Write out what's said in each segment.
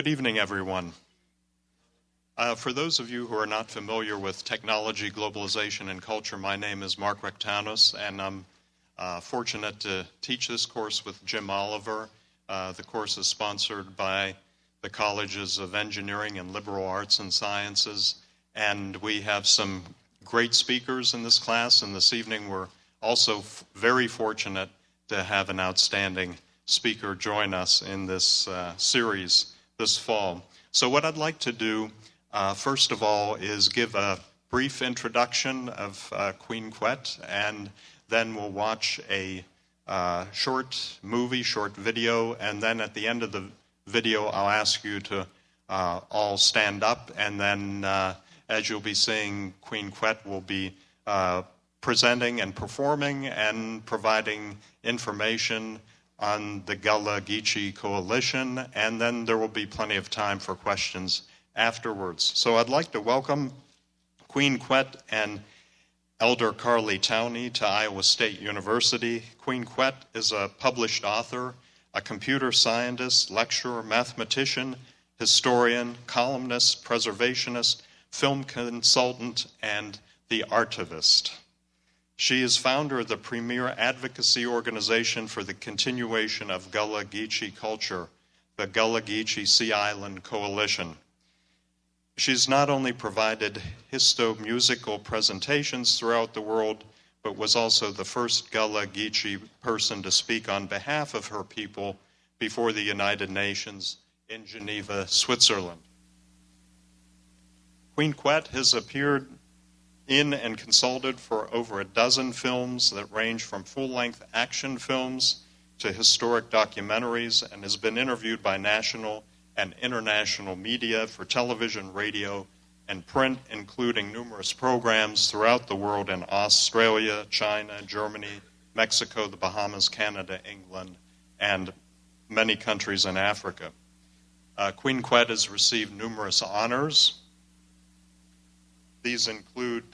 Good evening, everyone. For those of you who are not familiar with technology, globalization, and culture, my name is Mark Rectanos, and I'm fortunate to teach this course with Jim Oliver. The course is sponsored by the Colleges of Engineering and Liberal Arts and Sciences, and we have some great speakers in this class, and this evening we're also very fortunate to have an outstanding speaker join us in this series this fall. So what I'd like to do, first of all, is give a brief introduction of Queen Quet, and then we'll watch a short video, and then at the end of the video, I'll ask you to all stand up, and then as you'll be seeing, Queen Quet will be presenting and performing and providing information on the Gullah Geechee Coalition, and then there will be plenty of time for questions afterwards. So I'd like to welcome Queen Quet and Elder Carly Towney to Iowa State University. Queen Quet is a published author, a computer scientist, lecturer, mathematician, historian, columnist, preservationist, film consultant, and the archivist. She is founder of the premier advocacy organization for the continuation of Gullah Geechee culture, the Gullah Geechee Sea Island Coalition. She's not only provided histo-musical presentations throughout the world, but was also the first Gullah Geechee person to speak on behalf of her people before the United Nations in Geneva, Switzerland. Queen Quet has appeared in and consulted for over a dozen films that range from full-length action films to historic documentaries, and has been interviewed by national and international media for television, radio, and print, including numerous programs throughout the world in Australia, China, Germany, Mexico, the Bahamas, Canada, England, and many countries in Africa. Queen Quet has received numerous honors. These include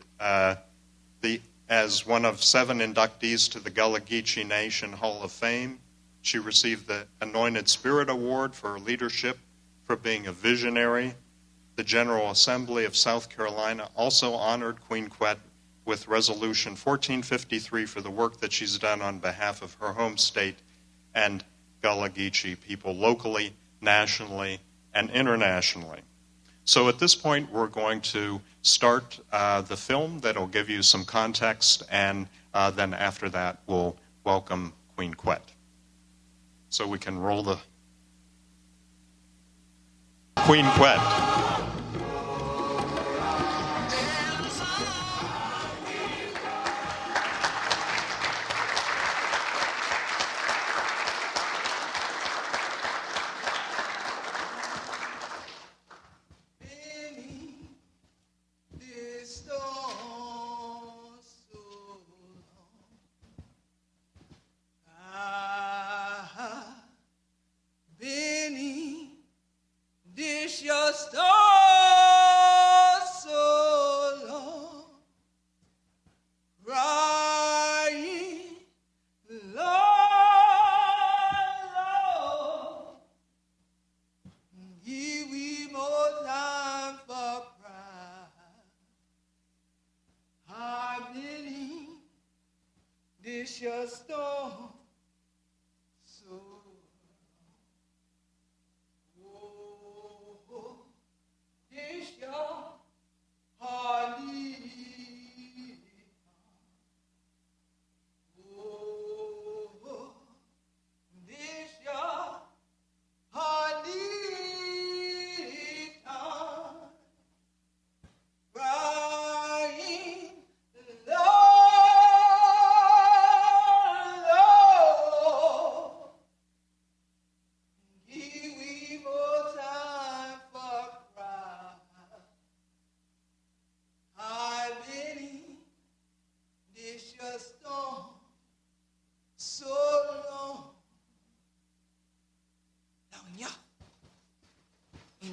as one of 7 inductees to the Gullah Geechee Nation Hall of Fame. She received the Anointed Spirit Award for her leadership, for being a visionary. The General Assembly of South Carolina also honored Queen Quet with Resolution 1453 for the work that she's done on behalf of her home state and Gullah Geechee people locally, nationally, and internationally. So at this point, we're going to start the film that'll give you some context, and then after that, we'll welcome Queen Quet. So we can roll the Queen Quet.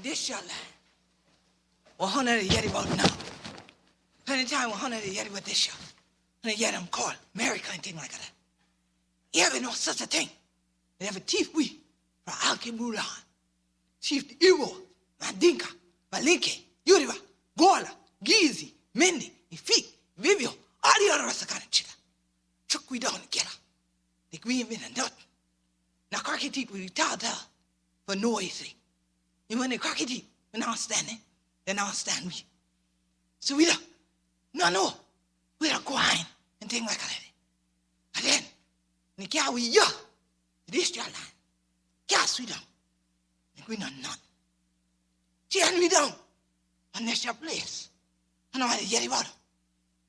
This your land. 100 yeti about now. Plenty time 100 yeti with this year. And yet I'm called America and thing like that. You ever know such a thing? They have a thief we for Al Mulan. Chief Igbo, Mandinka, Malinke, Yoruba, Gola, Gizi, Mendi, Ifi, Vivio, all the other Rasakana chila. Chuck we down together. The green men and nut. Now cracky teeth we tell for no easy. And when the cracky teeth, when I'm standing, then I'll stand me. So we don't, no, we don't go in and things like that. And then, the cow we ya, this your land. Cast we down. And we not none. Chain we down. And that's your place. I know how to get it out.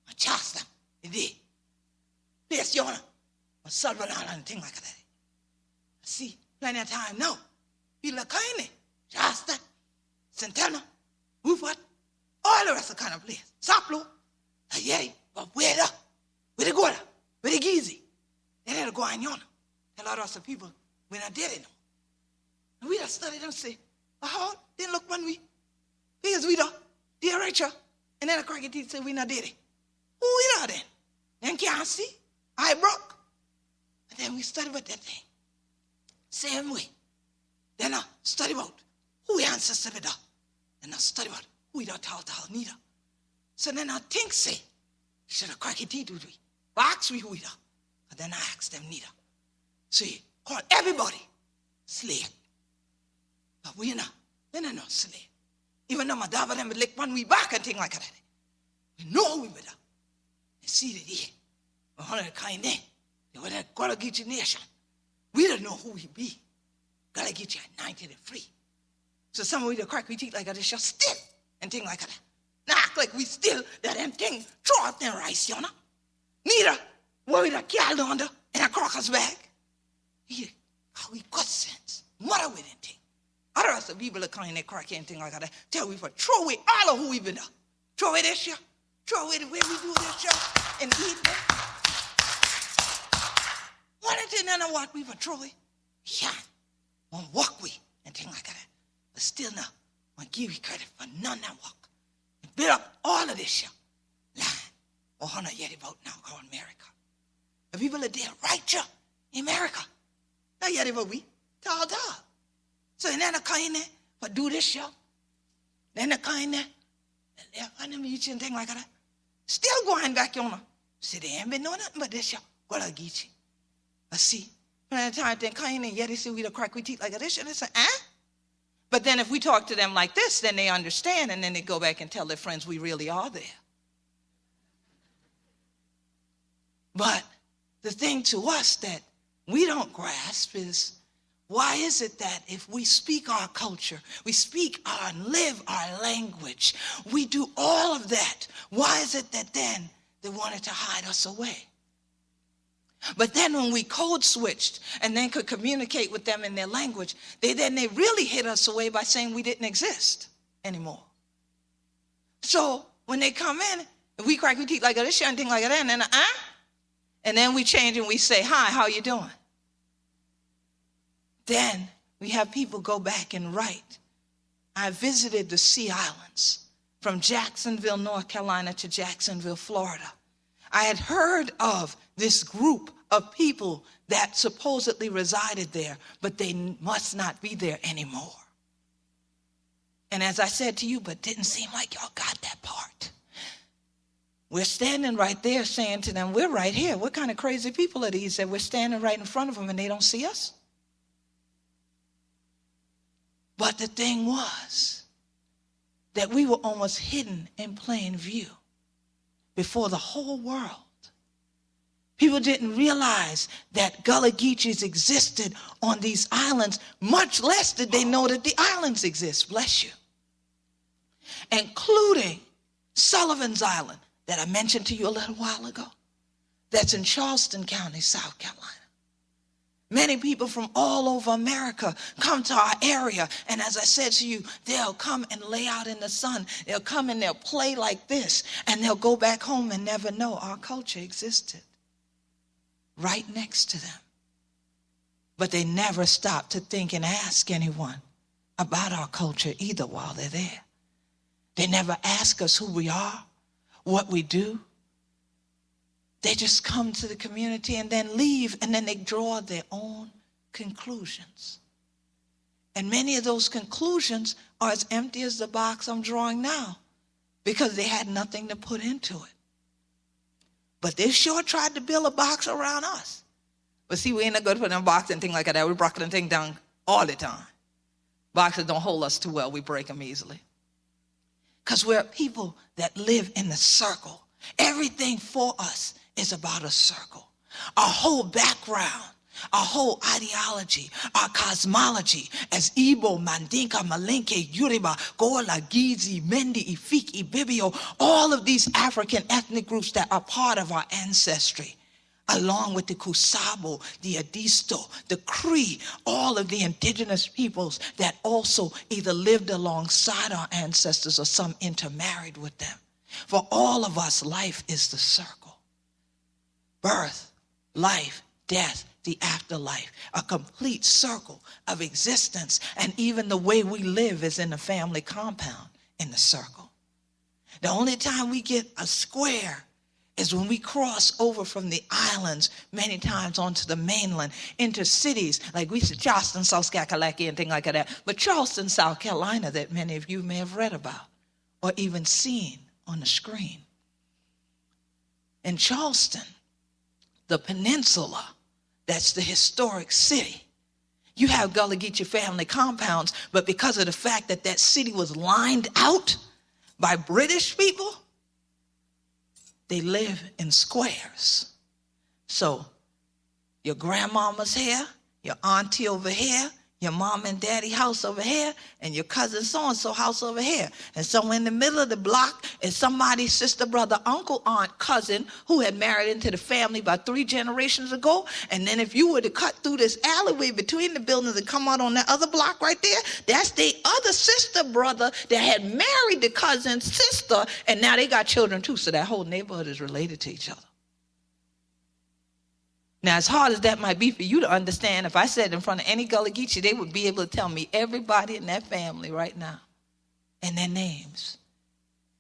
I chast them. They did. Place your honor. I solve it all and things like that. See, plenty of time now. People are kind. Shasta, Santana, Wooford, all the rest of the kind of place. Saplo, Ayeri, but where the Gola, where the Gizi. They had to go on yonder. Tell all the people, we're not dead anymore. And we just studied and say, how? Then look when we, because we don't, dear Rachel. And then the cracky teeth say, we're not dead. Who we not then? Then can't see. I broke. And then we study about that thing. Same way. Then I study about who we ancestors with. Then I study about who we don't tell neither. So then I think, say, should a cracky teeth do we? But ask we who we are. And then I ask them neither. So you call everybody slave. But we're not slave. Even though my dad and them would lick one we back and thing like that. We know who we with. And see that here. We're one of the kind there. They were that gotta get your nation. We don't know who we be. Gotta get you anointed and free. So some of we the crack we teeth like that is just still and thing like that. Now act like we still that them thing throw out them rice, you know. Neither worry the cattle under in a crocker's bag. Here, how we got sense. Mother with anything. Other us the people are kind of crack and thing like that. Tell we for throw away all of who we been. Throw away this year. Throw away the way we do this year and eat them. One thing none of what we for throw away. Yeah. Won't walk we and thing like that. But still now, I give you credit for none that walk. And build up all of this year. Land. Or honor yet about now called America. The people are there right here in America. Now yet about we. Ta. So in that kind there, but do this year. Then the kind there, and they're finding me and thing like that. Still going back on. See, they ain't been doing nothing but this year. What I get you. I see. When the time they kind and yet they see we the crack we teeth like this, and they say, But then if we talk to them like this, then they understand, and then they go back and tell their friends we really are there. But the thing to us that we don't grasp is, why is it that if we speak our culture, we speak our and live our language, we do all of that, why is it that then they wanted to hide us away? But then when we code switched and then could communicate with them in their language, they really hid us away by saying we didn't exist anymore. So when they come in, we crack we teeth like this and thing like that, and then we change and we say, hi, how you doing? Then we have people go back and write. I visited the Sea Islands from Jacksonville, North Carolina to Jacksonville, Florida. I had heard of this group of people that supposedly resided there, but they must not be there anymore. And as I said to you, but didn't seem like y'all got that part. We're standing right there saying to them, we're right here. What kind of crazy people are these that we're standing right in front of them and they don't see us? But the thing was that we were almost hidden in plain view before the whole world. People didn't realize that Gullah Geechees existed on these islands, much less did they know that the islands exist, bless you. Including Sullivan's Island, that I mentioned to you a little while ago, that's in Charleston County, South Carolina. Many people from all over America come to our area, and as I said to you, they'll come and lay out in the sun. They'll come and they'll play like this, and they'll go back home and never know our culture existed right next to them. But they never stop to think and ask anyone about our culture either while they're there. They never ask us who we are, what we do. They just come to the community and then leave, and then they draw their own conclusions. And many of those conclusions are as empty as the box I'm drawing now because they had nothing to put into it. But they sure tried to build a box around us. But see, we ain't no good for them boxes and things like that. We break them thing down all the time. Boxes don't hold us too well. We break them easily. Because we're people that live in the circle. Everything for us is about a circle. Our whole background, our whole ideology, our cosmology as Igbo, Mandinka, Malinke, Yoruba, Gola, Gizi, Mendi, Ifik, Ibibio, all of these African ethnic groups that are part of our ancestry, along with the Kusabo, the Adisto, the Cree, all of the indigenous peoples that also either lived alongside our ancestors or some intermarried with them. For all of us, life is the circle. Birth, life, death, the afterlife, a complete circle of existence. And even the way we live is in a family compound in the circle. The only time we get a square is when we cross over from the islands many times onto the mainland into cities like we said Charleston, South Carolina, and things like that. But Charleston, South Carolina, that many of you may have read about or even seen on the screen. In Charleston, the peninsula, that's the historic city. You have Gullah Geechee family compounds, but because of the fact that that city was lined out by British people, they live in squares. So your grandmama's here, your auntie over here, your mom and daddy house over here, and your cousin so-and-so house over here. And somewhere in the middle of the block is somebody's sister, brother, uncle, aunt, cousin who had married into the family about 3 generations ago. And then if you were to cut through this alleyway between the buildings and come out on that other block right there, that's the other sister, brother that had married the cousin's sister, and now they got children too. So that whole neighborhood is related to each other. Now, as hard as that might be for you to understand, if I said in front of any Gullah Geechee, they would be able to tell me everybody in that family right now and their names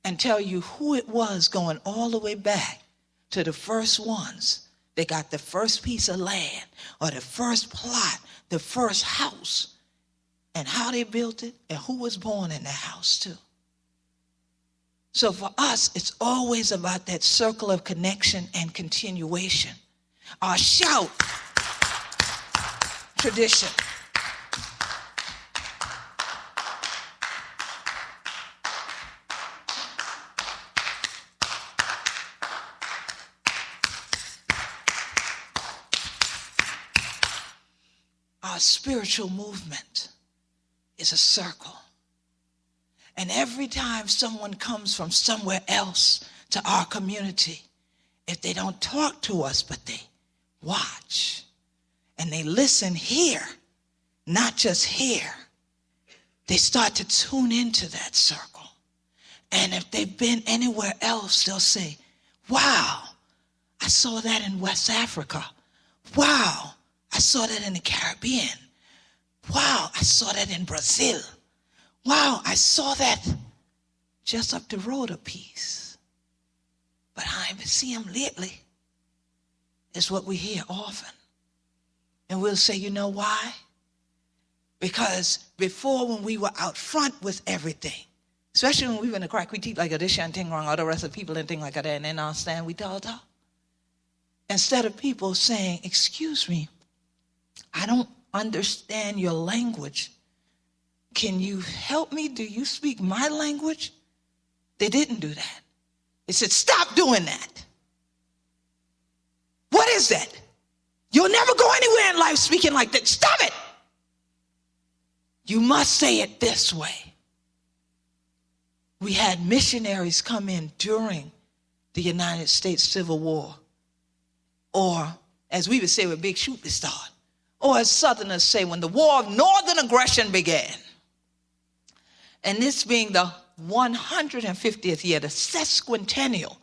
and tell you who it was going all the way back to the first ones that got the first piece of land or the first plot, the first house, and how they built it and who was born in that house too. So for us, it's always about that circle of connection and continuation. Our shout tradition. Our spiritual movement is a circle. And every time someone comes from somewhere else to our community, if they don't talk to us, but they watch and they listen here, not just here, they start to tune into that circle. And if they've been anywhere else, they'll say, wow, I saw that in West Africa. Wow, I saw that in the Caribbean. Wow, I saw that in Brazil. Wow, I saw that just up the road a piece. But I haven't seen him lately. Is what we hear often. And we'll say, you know why? Because before, when we were out front with everything, especially when we were in the crack, we teach like a dish and thing wrong, all the rest of the people and thing like that, and then understand we talk. Instead of people saying, excuse me, I don't understand your language. Can you help me? Do you speak my language? They didn't do that. They said, stop doing that. What is that? You'll never go anywhere in life speaking like that. Stop it. You must say it this way. We had missionaries come in during the United States Civil War, or as we would say when Big Shoot started, or as Southerners say, when the War of Northern Aggression began. And this being the 150th year, the sesquicentennial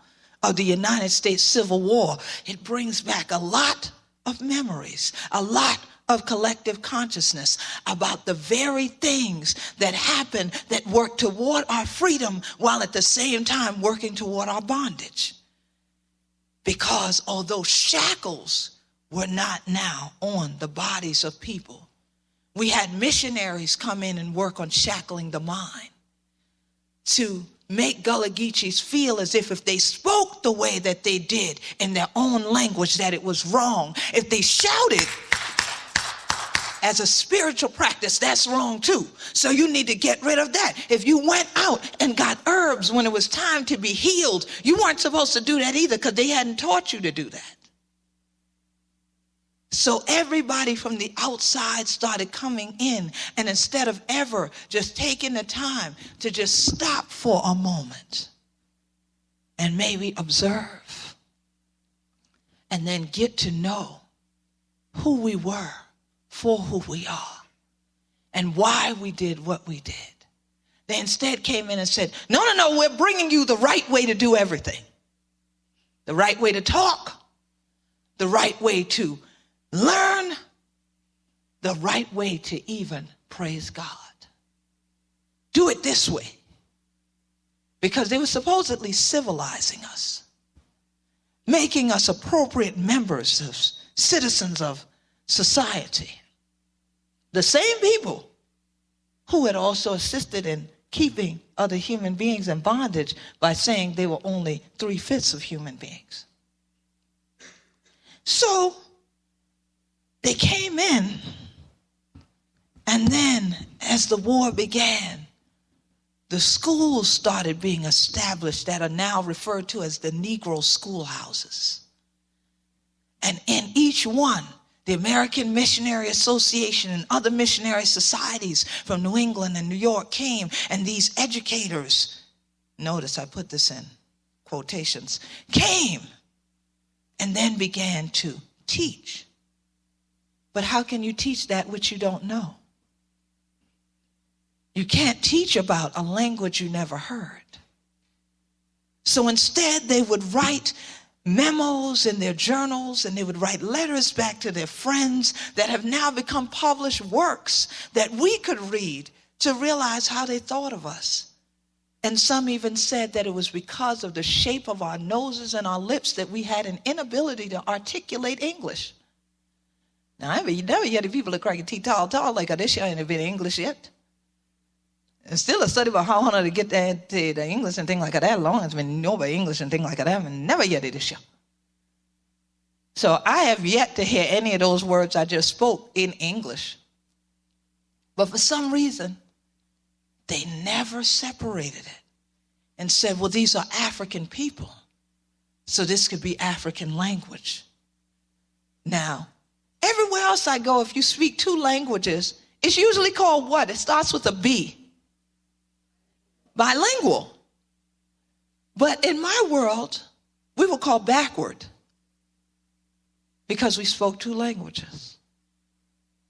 of the United States Civil War, it brings back a lot of memories, a lot of collective consciousness about the very things that happened that work toward our freedom while at the same time working toward our bondage. Because although shackles were not now on the bodies of people, We had missionaries come in and work on shackling the mind to make Gullah Geechees feel as if they spoke the way that they did in their own language, that it was wrong. If they shouted as a spiritual practice, that's wrong too. So you need to get rid of that. If you went out and got herbs when it was time to be healed, you weren't supposed to do that either, because they hadn't taught you to do that. So everybody from the outside started coming in, and instead of ever just taking the time to just stop for a moment and maybe observe and then get to know who we were, for who we are, and why we did what we did, they instead came in and said, no, we're bringing you the right way to do everything. The right way to talk, the right way to learn, the right way to even praise God. Do it this way. Because they were supposedly civilizing us, making us appropriate members of citizens of society. The same people who had also assisted in keeping other human beings in bondage by saying they were only 3/5 of human beings. So they came in, and then as the war began, the schools started being established that are now referred to as the Negro schoolhouses. And in each one, the American Missionary Association and other missionary societies from New England and New York came, and these educators, notice I put this in quotations, came and then began to teach. But how can you teach that which you don't know? You can't teach about a language you never heard. So instead, they would write memos in their journals, and they would write letters back to their friends that have now become published works that we could read to realize how they thought of us. And some even said that it was because of the shape of our noses and our lips that we had an inability to articulate English. Now, you never hear the people that crack a tea tall like this year ain't been English yet. And still a study about how hard to get that the English and things like that. Long as we know about English and things like that, and never yet it this year. So I have yet to hear any of those words I just spoke in English. But for some reason, they never separated it and said, well, these are African people, so this could be African language. Now, everywhere else I go, if you speak 2 languages, it's usually called what? It starts with a B. Bilingual. But in my world, we were called backward because we spoke 2 languages.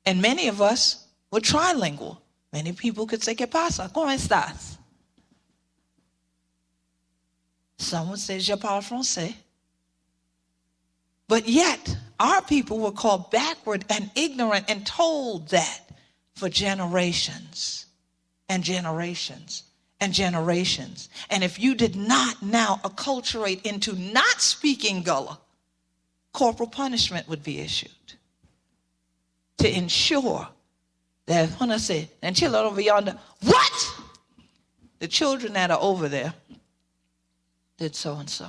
And many of us were trilingual. Many people could say, ¿Qué pasa? ¿Cómo estás? Some would say, Je parle français. But yet, our people were called backward and ignorant and told that for generations and generations and generations. And if you did not now acculturate into not speaking Gullah, corporal punishment would be issued to ensure that when I say, and children over yonder, what? The children that are over there did so and so.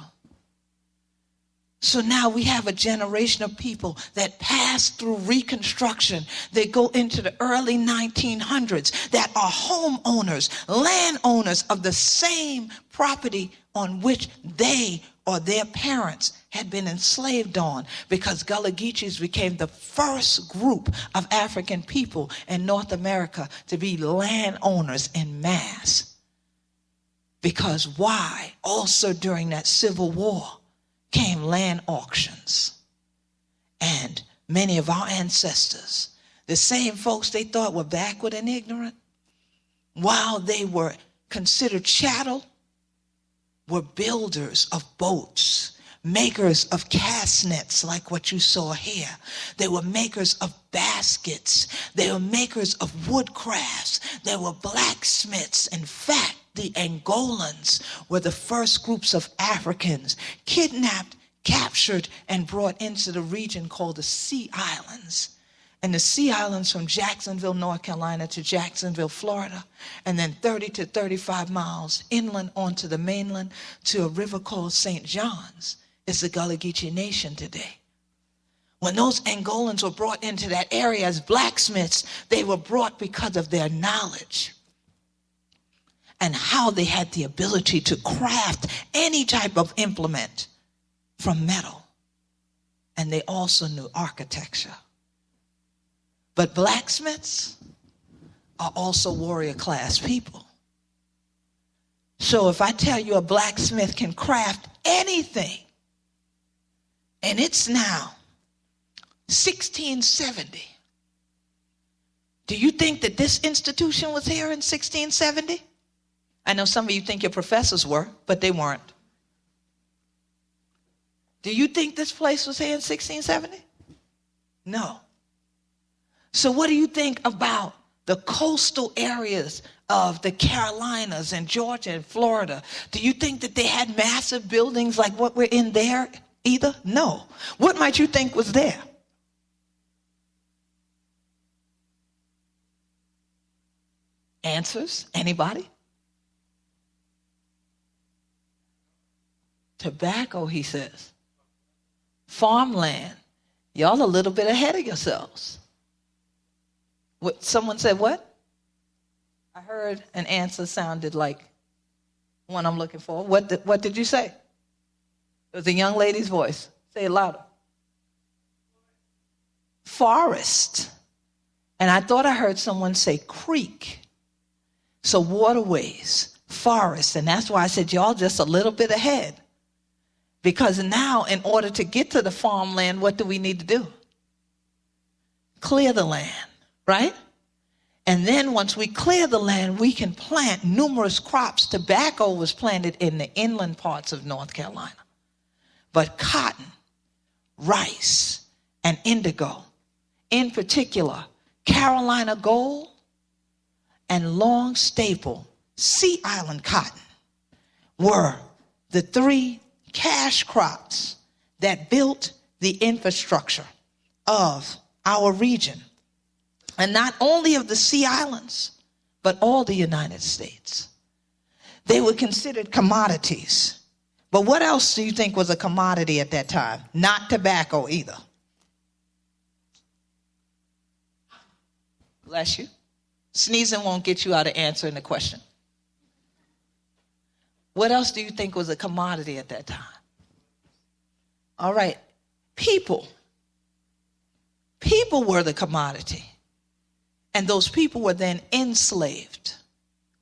So now we have a generation of people that passed through Reconstruction. They go into the early 1900s that are homeowners, landowners of the same property on which they or their parents had been enslaved on, because Gullah Geechees became the first group of African people in North America to be landowners en masse. Because why? Also during that Civil War came land auctions. And many of our ancestors, the same folks they thought were backward and ignorant, while they were considered chattel, were builders of boats, makers of cast nets like what you saw here. They were makers of baskets. They were makers of woodcrafts. They were blacksmiths. In fact, the Angolans were the first groups of Africans kidnapped, captured, and brought into the region called the Sea Islands. and the Sea Islands from Jacksonville, North Carolina to Jacksonville, Florida, and then 30 to 35 miles inland onto the mainland to a river called St. John's is the Gullah Geechee Nation today. When those Angolans were brought into that area as blacksmiths, they were brought because of their knowledge and how they had the ability to craft any type of implement from metal. And they also knew architecture. But blacksmiths are also warrior class people. So if I tell you a blacksmith can craft anything, and it's now 1670, do you think that this institution was here in 1670? I know some of you think your professors were, but they weren't. Do you think this place was here in 1670? No. So what do you think about the coastal areas of the Carolinas and Georgia and Florida? Do you think that they had massive buildings like what we're in there either? No. What might you think was there? Answers? Anybody? Tobacco, he says. Farmland. Y'all a little bit ahead of yourselves. What, someone said what? I heard an answer sounded like one I'm looking for. What did you say? It was a young lady's voice. Say it louder. Forest. And I thought I heard someone say creek. So waterways, forest. And that's why I said y'all just a little bit ahead. Because now, in order to get to the farmland, what do we need to do? Clear the land, right? And then once we clear the land, we can plant numerous crops. Tobacco was planted in the inland parts of North Carolina. But cotton, rice, and indigo, in particular, Carolina gold and long staple Sea Island cotton were the three cash crops that built the infrastructure of our region. And not only of the Sea Islands, but all the United States. They were considered commodities. But what else do you think was a commodity at that time? Not tobacco either. Bless you. Sneezing won't get you out of answering the question. What else do you think was a commodity at that time? All right, people. People were the commodity. And those people were then enslaved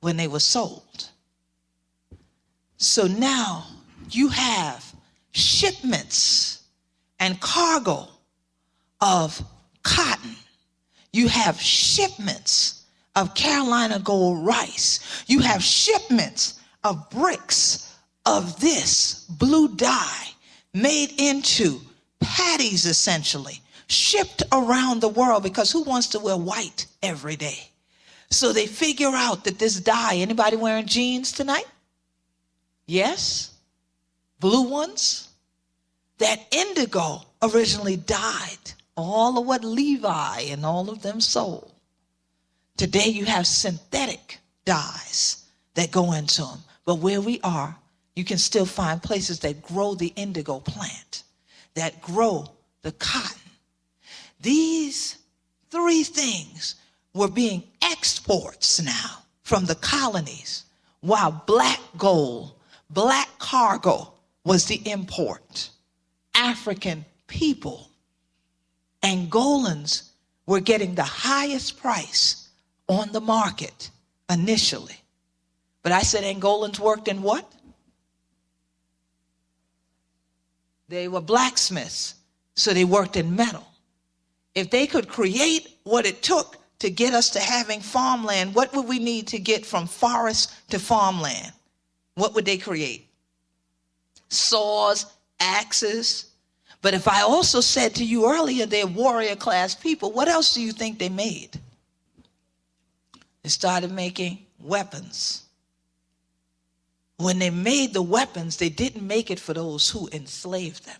when they were sold. So now you have shipments and cargo of cotton. You have shipments of Carolina gold rice. You have shipments of bricks of this blue dye made into patties, essentially, shipped around the world, because who wants to wear white every day? So they figure out that this dye, anybody wearing jeans tonight? Yes? Blue ones? That indigo originally dyed all of what Levi and all of them sold. Today you have synthetic dyes that go into them. But where we are, you can still find places that grow the indigo plant, that grow the cotton. These three things were being exports now from the colonies, while black gold, black cargo was the import. African people, Angolans, were getting the highest price on the market initially. But I said Angolans worked in what? They were blacksmiths, so they worked in metal. If they could create what it took to get us to having farmland, what would we need to get from forest to farmland? What would they create? Saws, axes. But if I also said to you earlier, they're warrior class people, what else do you think they made? They started making weapons. When they made the weapons, they didn't make it for those who enslaved them.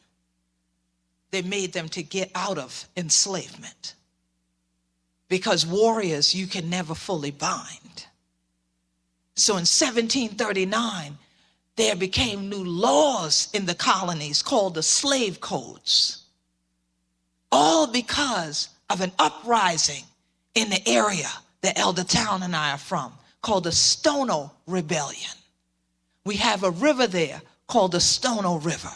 They made them to get out of enslavement. because warriors you can never fully bind. So in 1739, there became new laws in the colonies called the slave codes, all because of an uprising in the area that Elder Town and I are from, called the Stono Rebellion. We have a river there called the Stono River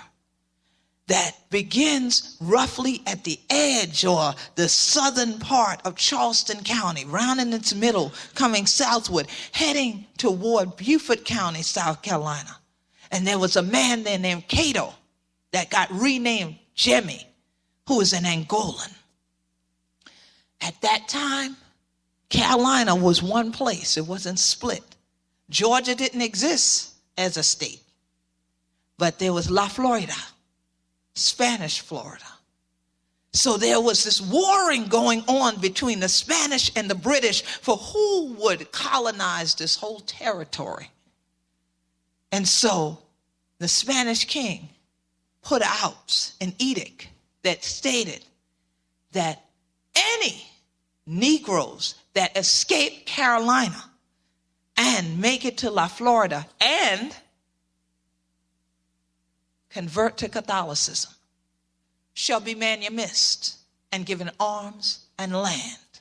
that begins roughly at the edge or the southern part of Charleston County, round in its middle, coming southward, heading toward Beaufort County, South Carolina. And there was a man there named Cato that got renamed Jemmy, who was an Angolan. At that time, Carolina was one place. It wasn't split. Georgia didn't exist as a state, but there was La Florida, Spanish Florida. So there was this warring going on between the Spanish and the British for who would colonize this whole territory. And so the Spanish king put out an edict that stated that any Negroes that escape Carolina and make it to La Florida and convert to Catholicism shall be manumissed and given arms and land.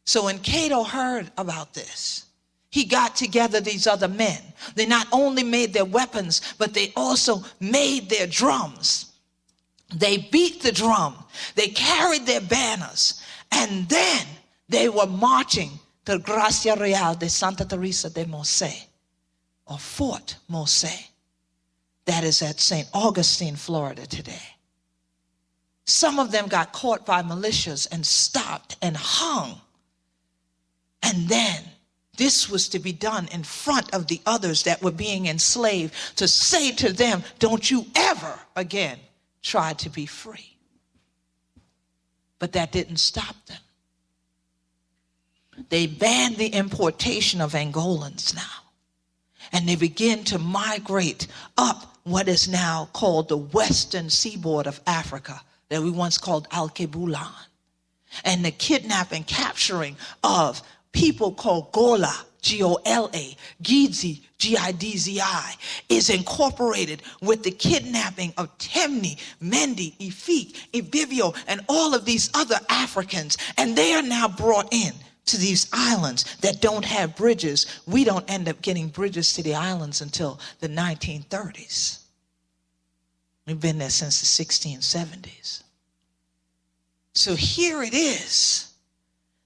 So when Cato heard about this, he got together these other men. They not only made their weapons, but they also made their drums. They beat the drum. They carried their banners. And then they were marching to Gracia Real de Santa Teresa de Mose, or Fort Mose. That is at St. Augustine, Florida today. Some of them got caught by militias and stopped and hung. And then this was to be done in front of the others that were being enslaved, to say to them, don't you ever again try to be free. But that didn't stop them. They banned the importation of Angolans now. And they began to migrate up what is now called the western seaboard of Africa, that we once called Alkebulan. And the kidnapping, capturing of people called Gola, G-O-L-A, Gidzi, G-I-D-Z-I, is incorporated with the kidnapping of Temni, Mendi, Ifik, Ibibio, and all of these other Africans. And they are now brought in to these islands that don't have bridges. We don't end up getting bridges to the islands until the 1930s. We've been there since the 1670s. So here it is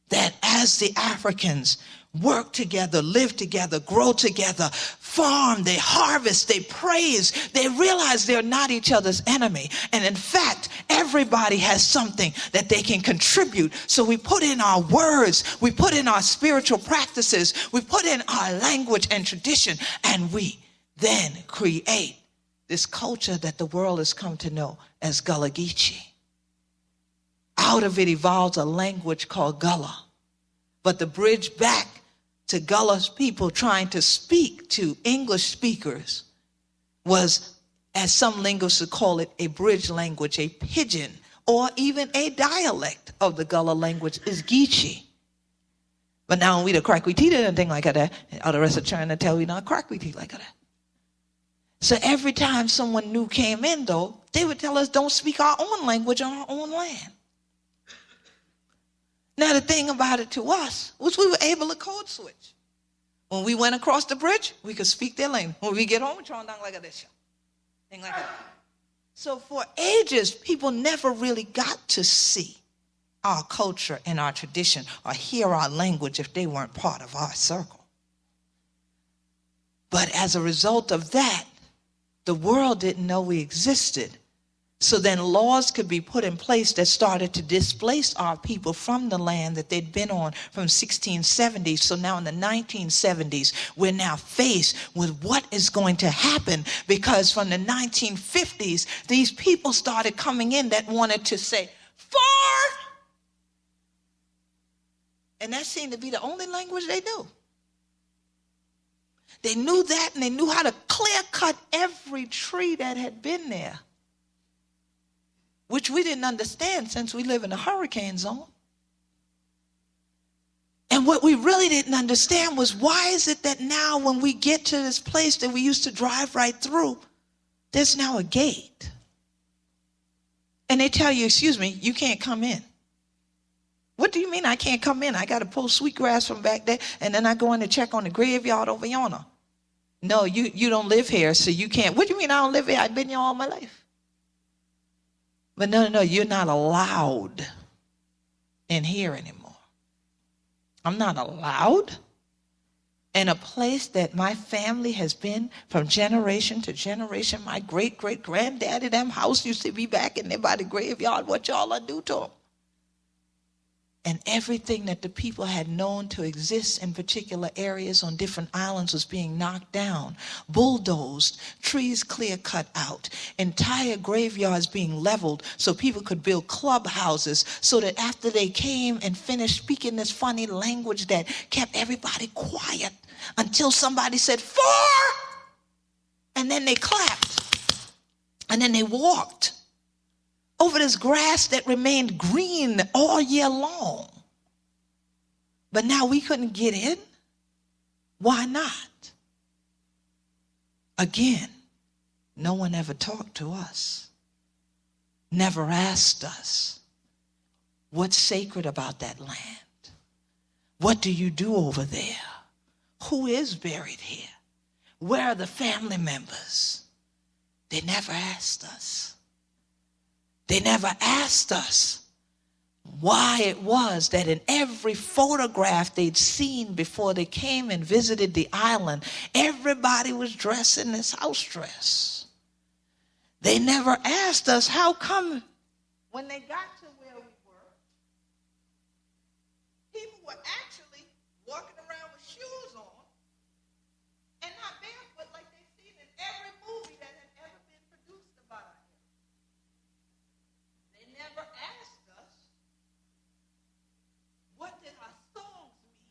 that as the Africans work together, live together, grow together, farm, they harvest, they praise, they realize they're not each other's enemy. And in fact, everybody has something that they can contribute. So we put in our words, we put in our spiritual practices, we put in our language and tradition, and we then create this culture that the world has come to know as Gullah Geechee. Out of it evolves a language called Gullah. But the bridge back to Gullah's people trying to speak to English speakers was, as some linguists would call it, a bridge language, a pidgin, or even a dialect of the Gullah language is Geechee. But now we the crack we teeth and thing like that, all the rest are trying to tell we not crack we teeth like that. So every time someone new came in, though, they would tell us don't speak our own language on our own land. Now, the thing about it to us was we were able to code switch. When we went across the bridge, we could speak their language. When we get home, we turn down like this. Thing like that. So for ages, people never really got to see our culture and our tradition or hear our language if they weren't part of our circle. But as a result of that, the world didn't know we existed. So then laws could be put in place that started to displace our people from the land that they'd been on from 1670. So now in the 1970s, we're now faced with what is going to happen, because from the 1950s, these people started coming in that wanted to say, "For," and that seemed to be the only language they knew. They knew that, and they knew how to clear cut every tree that had been there, which we didn't understand since we live in a hurricane zone. what we really didn't understand was, why is it that now when we get to this place that we used to drive right through, there's now a gate? And they tell you, excuse me, you can't come in. What do you mean I can't come in? I got to pull sweetgrass from back there, and then I go in to check on the graveyard over yonder. No, you don't live here, so you can't. What do you mean I don't live here? I've been here all my life. But no, you're not allowed in here anymore. I'm not allowed in a place that my family has been from generation to generation. My great-great-granddaddy, them house used to be back in there by the graveyard. What y'all do to them? And everything that the people had known to exist in particular areas on different islands was being knocked down, bulldozed, trees clear cut out, entire graveyards being leveled so people could build clubhouses, so that after they came and finished speaking this funny language that kept everybody quiet until somebody said 4, and then they clapped, and then they walked over this grass that remained green all year long. But now we couldn't get in. Why not? Again, no one ever talked to us, never asked us, what's sacred about that land? What do you do over there? Who is buried here? Where are the family members? They never asked us. They never asked us why it was that in every photograph they'd seen before they came and visited the island, everybody was dressed in this house dress. They never asked us how come when they got to where we were, people were actually walking around with shoes on and not barefoot like they've seen in every movie that had ever been produced about it. They never asked us, what did our songs mean?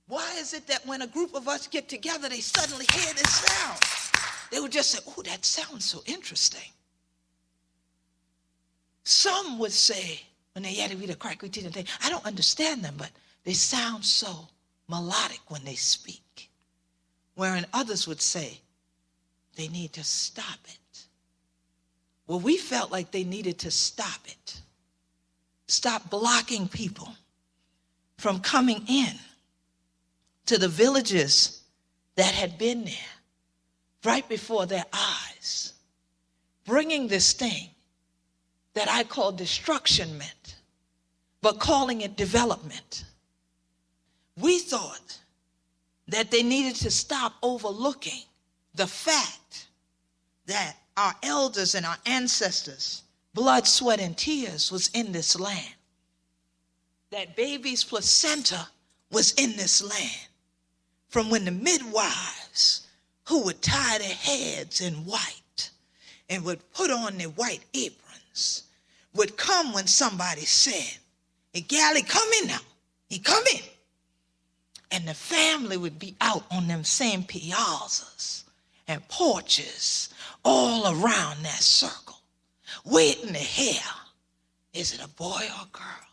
Why is it that when a group of us get together, they suddenly hear this sound? They would just say, oh, that sounds so interesting. Some would say, when they had to read a crack, I don't understand them, but they sound so melodic when they speak. Wherein others would say, they need to stop it. Well, we felt like they needed to stop it. Stop blocking people from coming in to the villages that had been there right before their eyes, bringing this thing that I call destruction meant, but calling it development. We thought that they needed to stop overlooking the fact that our elders and our ancestors, blood, sweat, and tears was in this land. That baby's placenta was in this land. From when the midwives, who would tie their heads in white and would put on their white aprons, would come when somebody said, hey, Gally, come in now. He come in. And the family would be out on them same piazzas and porches all around that circle, waiting to hear, is it a boy or a girl?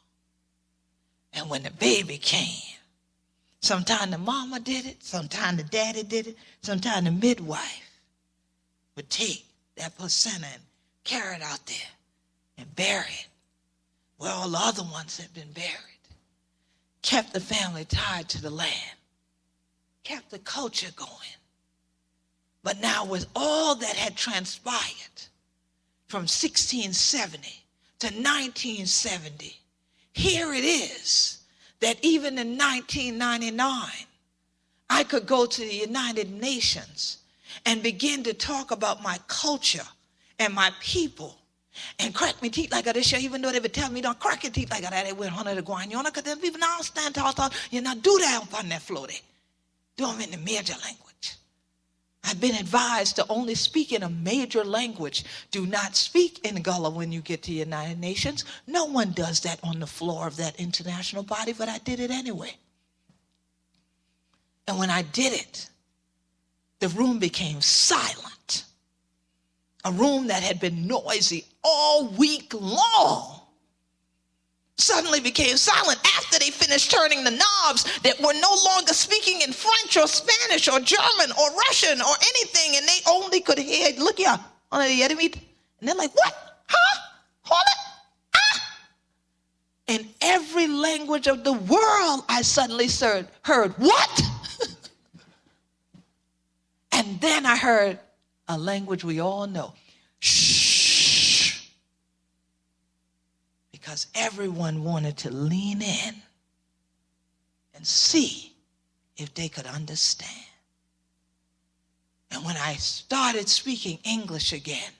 And when the baby came, sometimes the mama did it, sometimes the daddy did it, sometimes the midwife would take that placenta and carry it out there and bury it where all the other ones had been buried. Kept the family tied to the land, kept the culture going. But now with all that had transpired from 1670 to 1970, here it is that even in 1999, I could go to the United Nations and begin to talk about my culture and my people and crack me teeth like this, even though they would tell me don't crack your teeth like that, they went under the guanyona, because then people now stand tall, you not do that on that floor there. Do them in the major language. I've been advised to only speak in a major language. Do not speak in Gullah when you get to the United Nations. No one does that on the floor of that international body, but I did it anyway. And when I did it, the room became silent. A room that had been noisy all week long suddenly became silent after they finished turning the knobs that were no longer speaking in French or Spanish or German or Russian or anything, and they only could hear, look here, and they're like, what? Huh? Hold it? Ah? In every language of the world, I suddenly heard, what? And then I heard a language we all know, shh. Because everyone wanted to lean in and see if they could understand. And when I started speaking English again,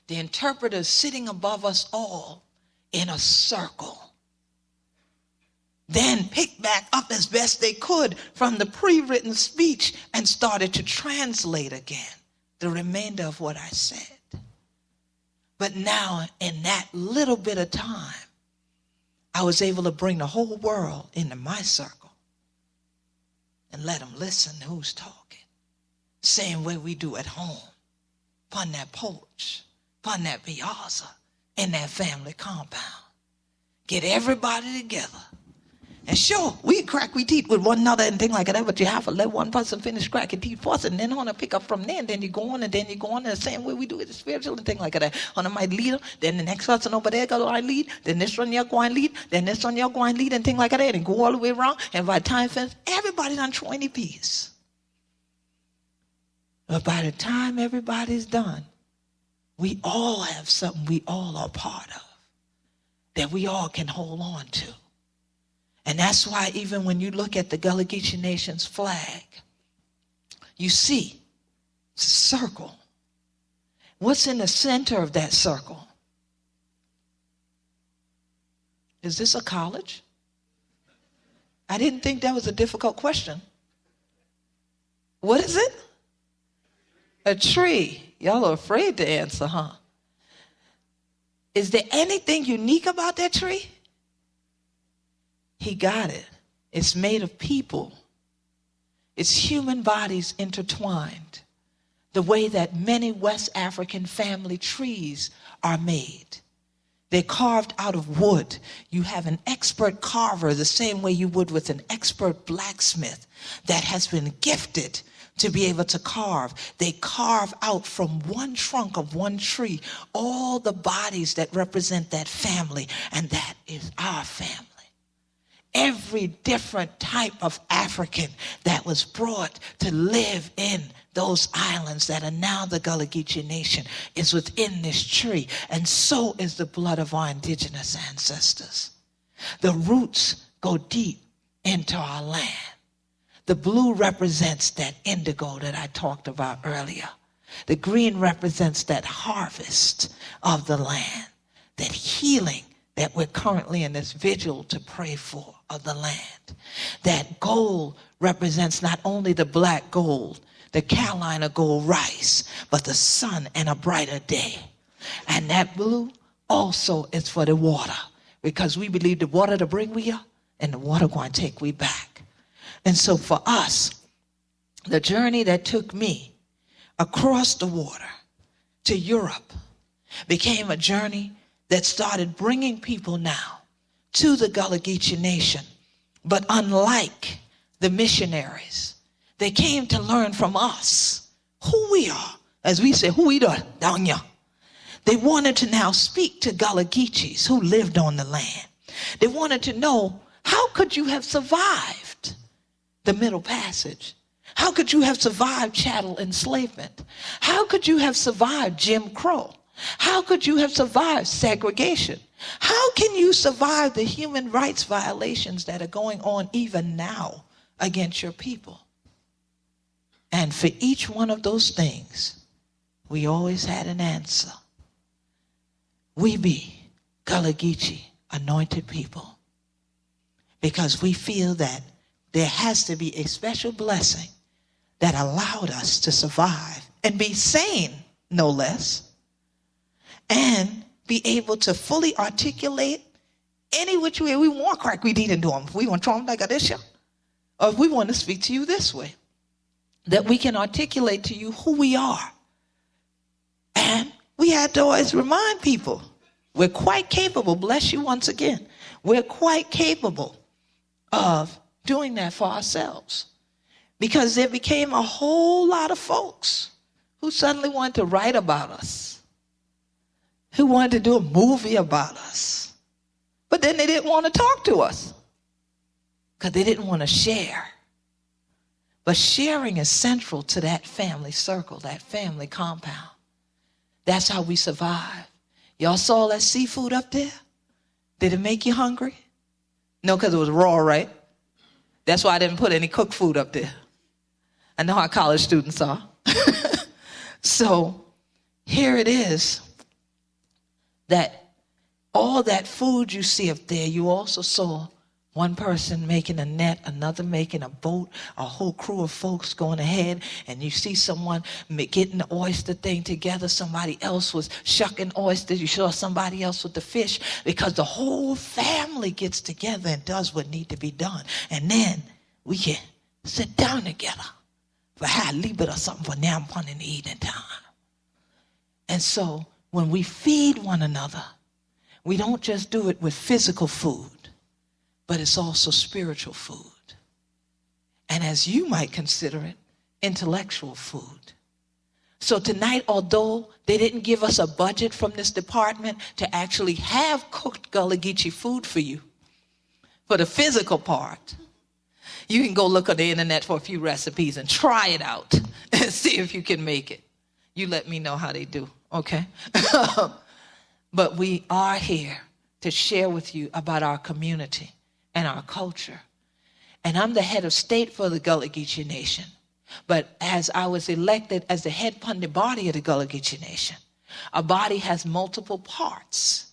the interpreters sitting above us all in a circle then picked back up as best they could from the pre-written speech and started to translate again the remainder of what I said. But now, in that little bit of time, I was able to bring the whole world into my circle and let them listen to who's talking. Same way we do at home, upon that porch, upon that piazza, in that family compound. Get everybody together. And sure, we crack we teeth with one another and things like that, but you have to let one person finish cracking teeth first, and then on to pick up from there, and then you go on, and then you go on, and the same way we do it, the spiritual and things like that. On the might leader, then the next person over there go and lead, then this one you're going lead, then this one you're going lead, and things like that, and go all the way around, and by the time finished, everybody's on 20 pieces. But by the time everybody's done, we all have something we all are part of that we all can hold on to. And that's why even when you look at the Gullah Geechee Nation's flag, you see it's a circle. What's in the center of that circle? Is this a college? I didn't think that was a difficult question. What is it? A tree. Y'all are afraid to answer, huh? Is there anything unique about that tree? He got it. It's made of people. It's human bodies intertwined. The way that many West African family trees are made. They're carved out of wood. You have an expert carver the same way you would with an expert blacksmith that has been gifted to be able to carve. They carve out from one trunk of one tree all the bodies that represent that family, and that is our family. Every different type of African that was brought to live in those islands that are now the Gullah Geechee Nation is within this tree, and so is the blood of our indigenous ancestors. The roots go deep into our land. The blue represents that indigo that I talked about earlier. The green represents that harvest of the land, that healing that we're currently in this vigil to pray for of the land. That gold represents not only the black gold, the Carolina gold rice, but the sun and a brighter day. And that blue also is for the water, because we believe the water to bring we here, and the water going to take we back. And so for us, the journey that took me across the water to Europe became a journey that started bringing people now to the Gullah Geechee Nation. But unlike the missionaries, they came to learn from us who we are. As we say, who we are down here. They wanted to now speak to Gullah Geechees who lived on the land. They wanted to know, how could you have survived the Middle Passage? How could you have survived chattel enslavement? How could you have survived Jim Crow? How could you have survived segregation? How can you survive the human rights violations that are going on even now against your people? And for each one of those things, we always had an answer. We be Gullah Geechee anointed people, because we feel that there has to be a special blessing that allowed us to survive and be sane, no less, and be able to fully articulate any which way we want. Crack we need into them. If we want to like this, or if we want to speak to you this way, that we can articulate to you who we are. And we had to always remind people, We're quite capable, bless you once again, we're quite capable of doing that for ourselves. Because there became a whole lot of folks who suddenly wanted to write about us, who wanted to do a movie about us. But then they didn't want to talk to us because they didn't want to share. But sharing is central to that family circle, that family compound. That's how we survive. Y'all saw that seafood up there? Did it make you hungry? No, because it was raw, right? That's why I didn't put any cooked food up there. I know how college students are. So here it is, that all that food you see up there, you also saw one person making a net, another making a boat, a whole crew of folks going ahead, and you see someone getting the oyster thing together, somebody else was shucking oysters, you saw somebody else with the fish, because the whole family gets together and does what needs to be done. And then we can sit down together for a little bit or something for now upon in the evening time. And so when we feed one another, we don't just do it with physical food, but it's also spiritual food. And as you might consider it, intellectual food. So tonight, although they didn't give us a budget from this department to actually have cooked Gullah Geechee food for you, for the physical part, you can go look on the internet for a few recipes and try it out and see if you can make it. You let me know how they do, okay? But we are here to share with you about our community and our culture. And I'm the head of state for the Gullah Geechee Nation. But as I was elected as the head pundit body of the Gullah Geechee Nation, a body has multiple parts.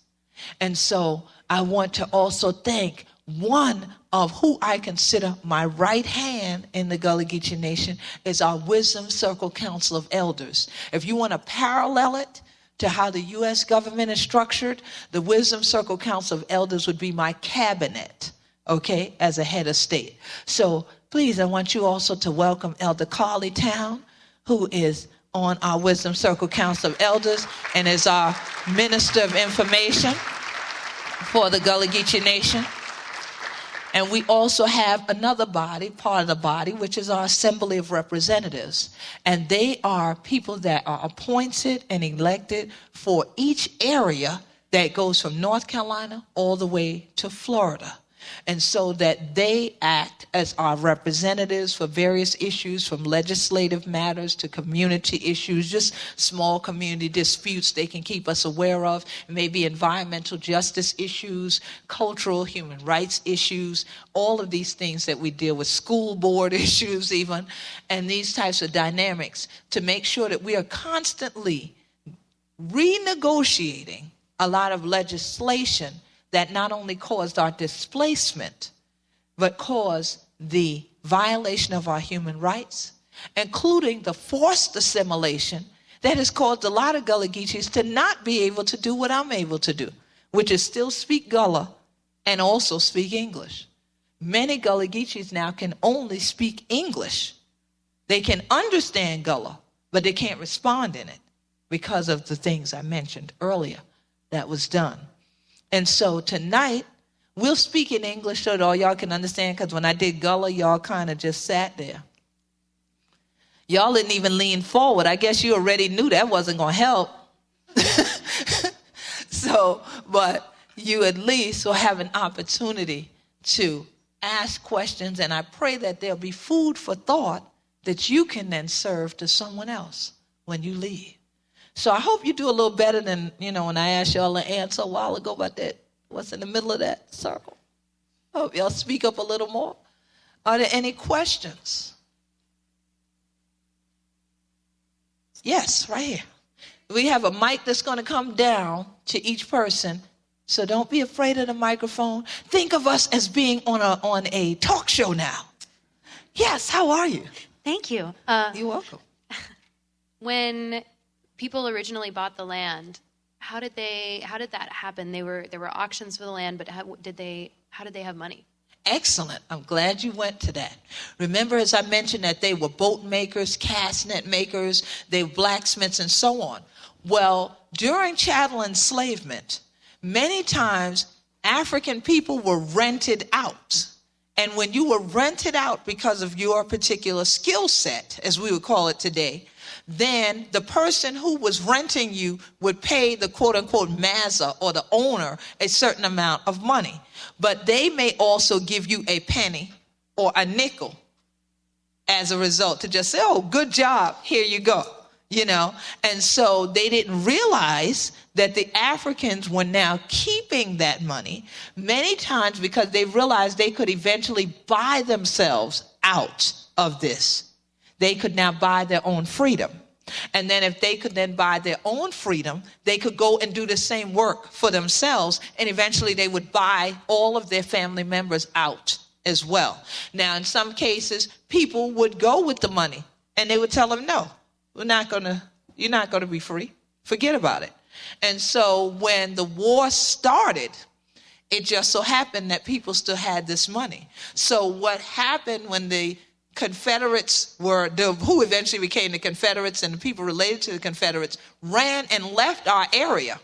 And so I want to also thank one of who I consider my right hand in the Gullah Geechee Nation is our Wisdom Circle Council of Elders. If you want to parallel it to how the U.S. government is structured, the Wisdom Circle Council of Elders would be my cabinet, okay, as a head of state. So please, I want you also to welcome Elder Carly Town, who is on our Wisdom Circle Council of Elders and is our Minister of Information for the Gullah Geechee Nation. And we also have another body, part of the body, which is our Assembly of Representatives. And they are people that are appointed and elected for each area that goes from North Carolina all the way to Florida. And so that they act as our representatives for various issues, from legislative matters to community issues, just small community disputes they can keep us aware of, maybe environmental justice issues, cultural human rights issues, all of these things that we deal with, school board issues even, and these types of dynamics, to make sure that we are constantly renegotiating a lot of legislation that not only caused our displacement, but caused the violation of our human rights, including the forced assimilation that has caused a lot of Gullah Geechees to not be able to do what I'm able to do, which is still speak Gullah and also speak English. Many Gullah Geechees now can only speak English. They can understand Gullah, but they can't respond in it because of the things I mentioned earlier that was done. And so tonight, we'll speak in English so that all y'all can understand, because when I did Gullah, y'all kind of just sat there. Y'all didn't even lean forward. I guess you already knew that wasn't going to help. But you at least will have an opportunity to ask questions, and I pray that there'll be food for thought that you can then serve to someone else when you leave. So I hope you do a little better than, when I asked y'all to answer a while ago about that, what's in the middle of that circle. I hope y'all speak up a little more. Are there any questions? Yes, right here. We have a mic that's going to come down to each person, so don't be afraid of the microphone. Think of us as being on a talk show now. Yes, how are you? Thank you. You're welcome. When people originally bought the land, how did that happen? There were auctions for the land, but how did they have money? Excellent. I'm glad you went to that. Remember, as I mentioned, that they were boat makers, cast net makers, they were blacksmiths, and so on. Well, during chattel enslavement, many times African people were rented out. And when you were rented out because of your particular skill set, as we would call it today, then the person who was renting you would pay the quote unquote master or the owner a certain amount of money. But they may also give you a penny or a nickel as a result to just say, oh, good job, here you go, you know. And so they didn't realize that the Africans were now keeping that money many times because they realized they could eventually buy themselves out of this. They could now buy their own freedom. And then if they could then buy their own freedom, they could go and do the same work for themselves, and eventually they would buy all of their family members out as well. Now, in some cases, people would go with the money and they would tell them, no, you're not going to be free. Forget about it. And so when the war started, it just so happened that people still had this money. So what happened when the Confederates who eventually became the Confederates, and the people related to the Confederates ran and left our area.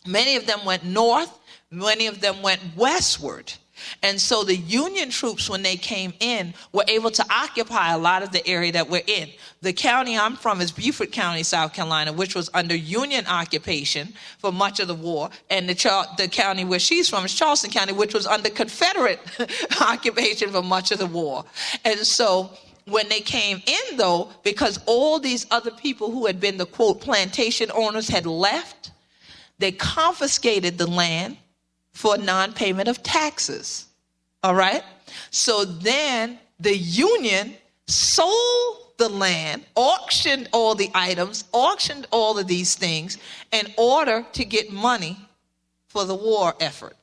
Many of them went north, many of them went westward. And so the Union troops, when they came in, were able to occupy a lot of the area that we're in. The county I'm from is Beaufort County, South Carolina, which was under Union occupation for much of the war. And the county where she's from is Charleston County, which was under Confederate occupation for much of the war. And so when they came in, though, because all these other people who had been the, quote, plantation owners had left, they confiscated the land for non-payment of taxes. All right? So then the Union sold the land, auctioned all the items, auctioned all of these things in order to get money for the war effort.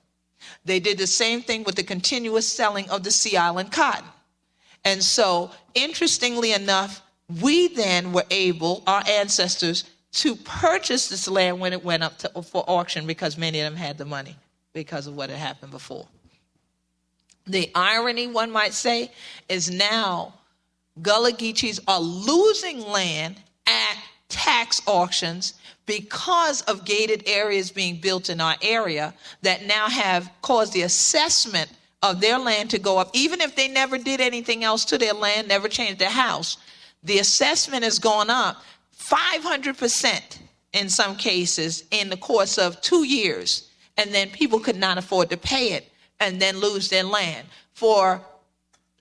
They did the same thing with the continuous selling of the Sea Island cotton. And so, interestingly enough, we then were able, our ancestors, to purchase this land when it went up for auction because many of them had the money because of what had happened before. The irony, one might say, is now Gullah Geechees are losing land at tax auctions because of gated areas being built in our area that now have caused the assessment of their land to go up. Even if they never did anything else to their land, never changed their house, the assessment has gone up 500% in some cases in the course of 2 years. And then people could not afford to pay it and then lose their land for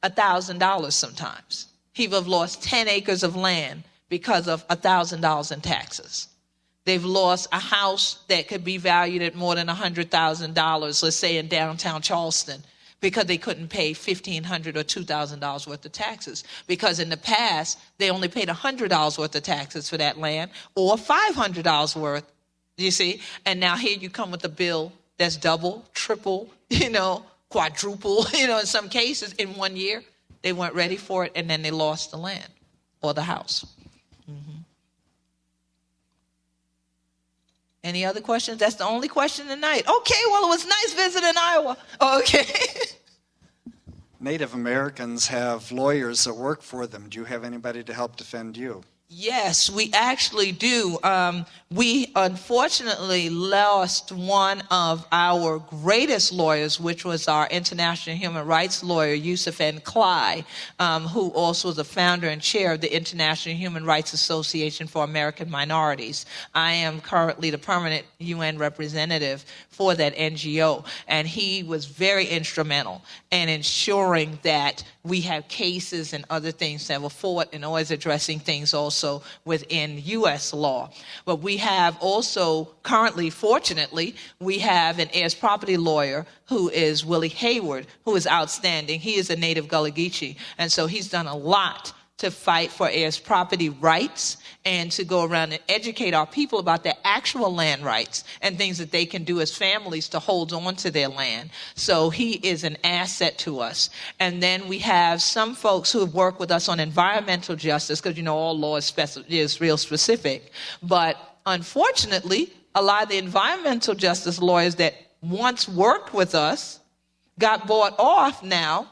$1,000 sometimes. People have lost 10 acres of land because of $1,000 in taxes. They've lost a house that could be valued at more than $100,000, let's say in downtown Charleston, because they couldn't pay $1,500 or $2,000 worth of taxes. Because in the past, they only paid $100 worth of taxes for that land or $500 worth. You see? And now here you come with a bill that's double, triple, quadruple, in some cases in 1 year. They weren't ready for it, and then they lost the land or the house. Mm-hmm. Any other questions? That's the only question tonight. Okay, well, it was nice visiting Iowa. Okay. Native Americans have lawyers that work for them. Do you have anybody to help defend you? Yes, we actually do. We unfortunately lost one of our greatest lawyers, which was our international human rights lawyer, Yusuf N. Cly, who also was the founder and chair of the International Human Rights Association for American Minorities. I am currently the permanent UN representative for that NGO, and he was very instrumental in ensuring that we have cases and other things that were fought and always addressing things also within U.S. law. But we have also currently, fortunately, we have an heirs property lawyer who is Willie Hayward, who is outstanding. He is a native Gullah Geechee, and so he's done a lot to fight for heirs property rights and to go around and educate our people about their actual land rights and things that they can do as families to hold on to their land. So he is an asset to us. And then we have some folks who have worked with us on environmental justice, because all law is real specific. But unfortunately, a lot of the environmental justice lawyers that once worked with us got bought off now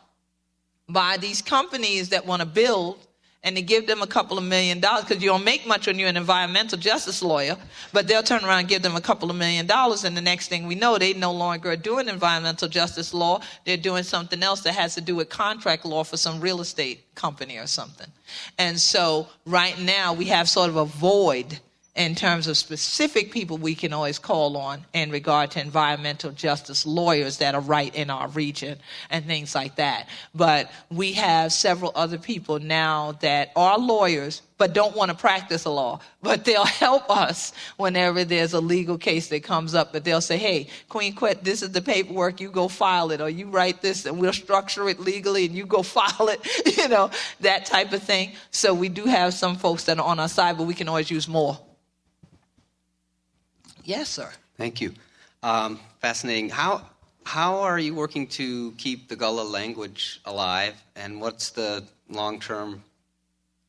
by these companies that want to build and they give them a couple of $1 million, because you don't make much when you're an environmental justice lawyer, but they'll turn around and give them a couple of $1 million, and the next thing we know, they no longer are doing environmental justice law. They're doing something else that has to do with contract law for some real estate company or something. And so right now we have sort of a void in terms of specific people we can always call on in regard to environmental justice lawyers that are right in our region and things like that. But we have several other people now that are lawyers but don't want to practice the law, but they'll help us whenever there's a legal case that comes up. But they'll say, hey, Queen Quet, this is the paperwork, you go file it, or you write this and we'll structure it legally and you go file it, you know, that type of thing. So we do have some folks that are on our side, but we can always use more. Yes, sir. Thank you. Fascinating. How are you working to keep the Gullah language alive, and what's the long-term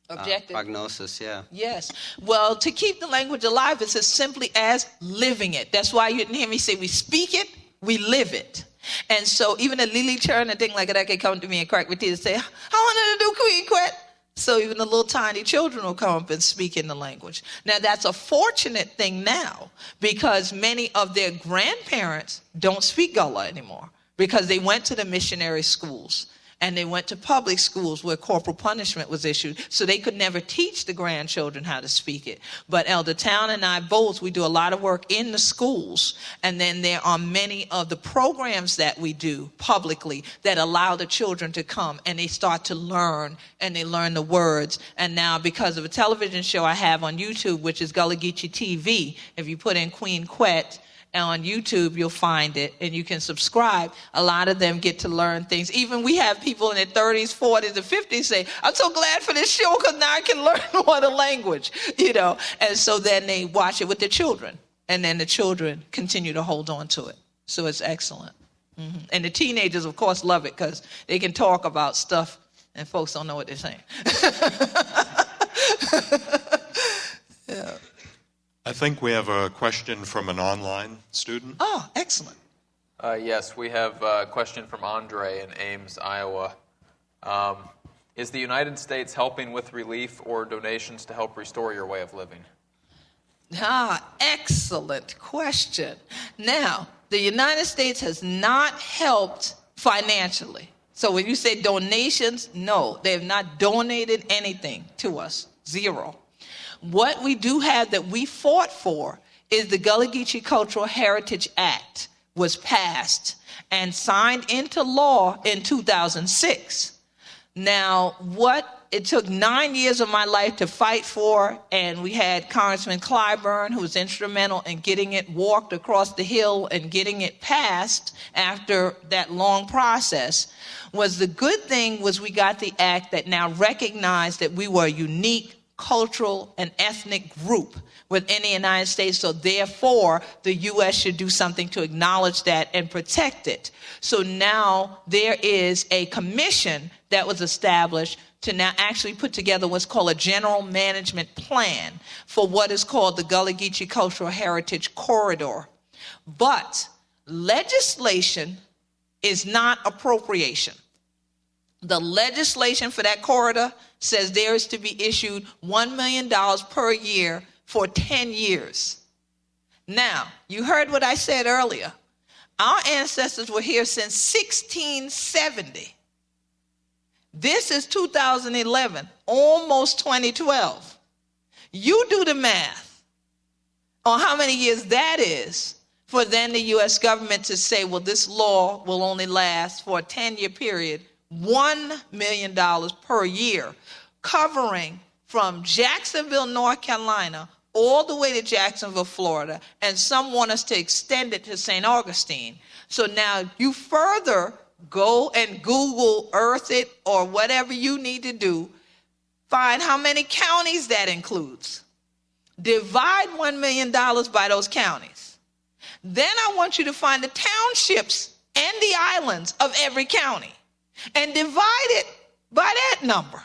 Objective. prognosis? Yeah. Yes. Well, to keep the language alive is as simply as living it. That's why you didn't hear me say we speak it, we live it. And so even a Lily Churn and thing like that can come to me and crack my teeth and say, I want to do Queen Quet. So even the little tiny children will come up and speak in the language. Now, that's a fortunate thing now, because many of their grandparents don't speak Gullah anymore because they went to the missionary schools and they went to public schools where corporal punishment was issued, so they could never teach the grandchildren how to speak it. But Elder Town and I both, we do a lot of work in the schools, and then there are many of the programs that we do publicly that allow the children to come and they start to learn, and they learn the words. And now, because of a television show I have on YouTube, which is Gullah Geechee TV, if you put in Queen Quet on YouTube, you'll find it, and you can subscribe. A lot of them get to learn things. Even we have people in their 30s, 40s, and 50s say, I'm so glad for this show because now I can learn another language, you know. And so then they watch it with their children, and then the children continue to hold on to it. So it's excellent. Mm-hmm. And the teenagers, of course, love it because they can talk about stuff, and folks don't know what they're saying. Yeah. I think we have a question from an online student. Oh, excellent. Yes, we have a question from Andre in Ames, Iowa. Is the United States helping with relief or donations to help restore your way of living? Excellent question. Now, the United States has not helped financially. So when you say donations, no, they have not donated anything to us. Zero. What we do have that we fought for is the Gullah Geechee Cultural Heritage Act was passed and signed into law in 2006. Now, it took 9 years of my life to fight for, and we had Congressman Clyburn, who was instrumental in getting it walked across the hill and getting it passed after that long process. The good thing was we got the act that now recognized that we were a unique cultural and ethnic group within the United States, so therefore the U.S. should do something to acknowledge that and protect it. So now there is a commission that was established to now actually put together what's called a general management plan for what is called the Gullah Geechee Cultural Heritage Corridor. But legislation is not appropriation. The legislation for that corridor says there is to be issued $1 million per year for 10 years. Now, you heard what I said earlier. Our ancestors were here since 1670. This is 2011, almost 2012. You do the math on how many years that is for then the U.S. government to say, well, this law will only last for a 10-year period, $1 million per year, covering from Jacksonville, North Carolina, all the way to Jacksonville, Florida, and some want us to extend it to St. Augustine. So now you further go and Google Earth it or whatever you need to do, find how many counties that includes. Divide $1 million by those counties. Then I want you to find the townships and the islands of every county and divide it by that number.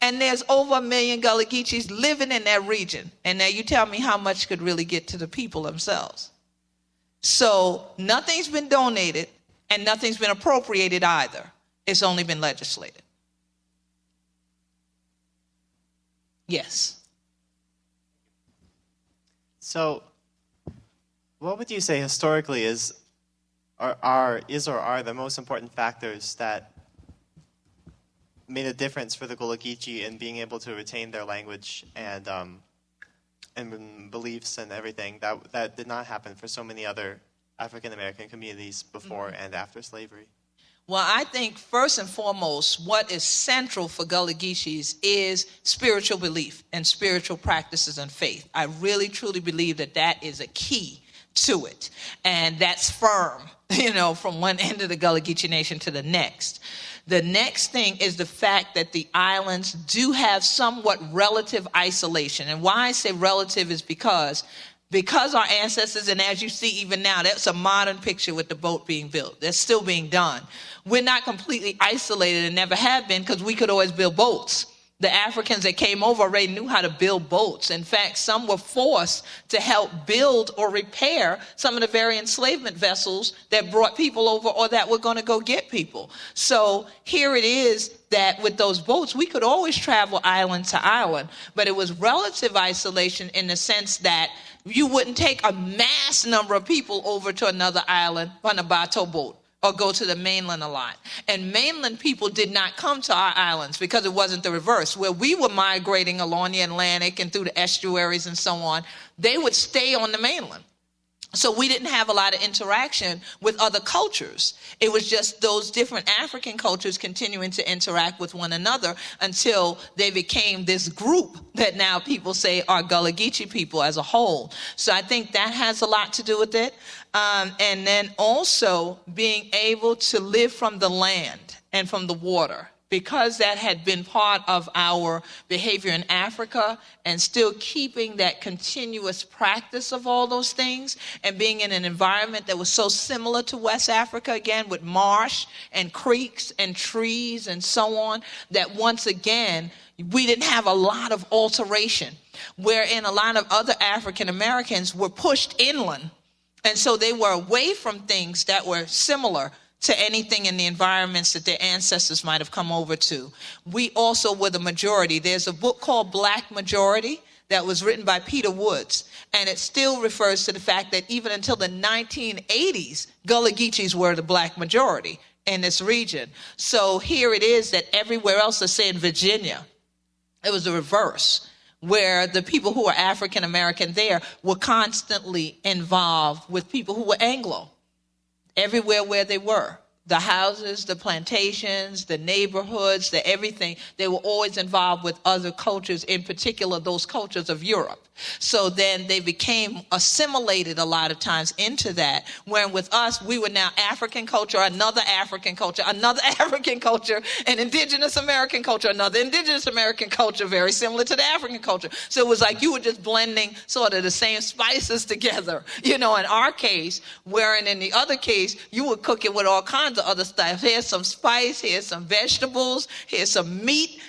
And there's over 1 million Gullah Geechees living in that region. And now you tell me how much could really get to the people themselves. So nothing's been donated and nothing's been appropriated either. It's only been legislated. Yes. So, what would you say historically are the most important factors that made a difference for the Gullah Geechee in being able to retain their language and beliefs and everything that did not happen for so many other African American communities before and after slavery? Well, I think first and foremost, what is central for Gullah Geechees is spiritual belief and spiritual practices and faith. I really, truly believe that that is a key to it. And that's firm, from one end of the Gullah Geechee Nation to the next. The next thing is the fact that the islands do have somewhat relative isolation. And why I say relative is because our ancestors, and as you see even now, that's a modern picture with the boat being built. That's still being done. We're not completely isolated and never have been because we could always build boats. The Africans that came over already knew how to build boats. In fact, some were forced to help build or repair some of the very enslavement vessels that brought people over or that were going to go get people. So here it is that with those boats, we could always travel island to island, but it was relative isolation in the sense that you wouldn't take a mass number of people over to another island on a bateau boat or go to the mainland a lot. And mainland people did not come to our islands because it wasn't the reverse. Where we were migrating along the Atlantic and through the estuaries and so on, they would stay on the mainland. So we didn't have a lot of interaction with other cultures. It was just those different African cultures continuing to interact with one another until they became this group that now people say are Gullah Geechee people as a whole. So I think that has a lot to do with it. And then also being able to live from the land and from the water, because that had been part of our behavior in Africa, and still keeping that continuous practice of all those things and being in an environment that was so similar to West Africa, again, with marsh and creeks and trees and so on, that once again, we didn't have a lot of alteration, wherein a lot of other African Americans were pushed inland. And so they were away from things that were similar to anything in the environments that their ancestors might have come over to. We also were the majority. There's a book called Black Majority that was written by Peter Woods, and it still refers to the fact that even until the 1980s, Gullah Geechees were the black majority in this region. So here it is that everywhere else, let's say in Virginia, it was the reverse, where the people who were African American there were constantly involved with people who were Anglo. Everywhere where they were, the houses, the plantations, the neighborhoods, the everything, they were always involved with other cultures, in particular those cultures of Europe. So then they became assimilated a lot of times into that, when with us, we were now African culture, another African culture, another African culture, an indigenous American culture, another indigenous American culture, very similar to the African culture. So it was like you were just blending sort of the same spices together, in our case, wherein in the other case, you would cook it with all kinds of other stuff. Here's some spice, here's some vegetables, here's some meat,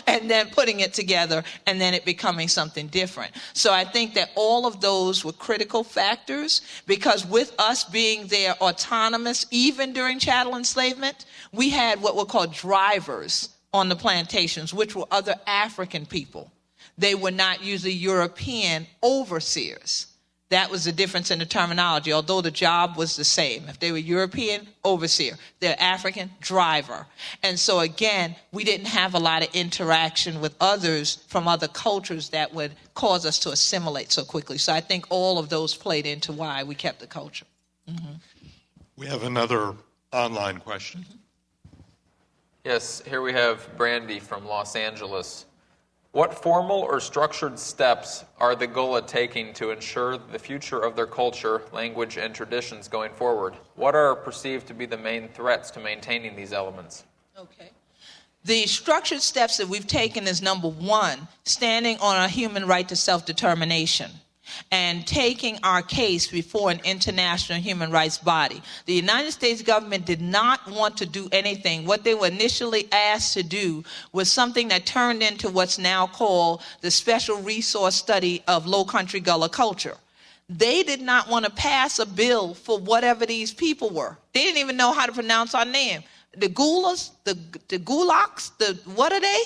and then putting it together and then it becoming something different. So I think that all of those were critical factors, because with us being there autonomous, even during chattel enslavement, we had what were called drivers on the plantations, which were other African people. They were not usually European overseers. That was the difference in the terminology, although the job was the same. If they were European, overseer. They're African, driver. And so again, we didn't have a lot of interaction with others from other cultures that would cause us to assimilate so quickly. So I think all of those played into why we kept the culture. Mm-hmm. We have another online question. Mm-hmm. Yes, here we have Brandy from Los Angeles. What formal or structured steps are the Gullah taking to ensure the future of their culture, language, and traditions going forward? What are perceived to be the main threats to maintaining these elements? Okay. The structured steps that we've taken is, number one, standing on our human right to self-determination and taking our case before an international human rights body. The United States government did not want to do anything. What they were initially asked to do was something that turned into what's now called the Special Resource Study of Low Country Gullah Culture. They did not want to pass a bill for whatever these people were. They didn't even know how to pronounce our name. The Gulas, the Gulaks, what are they?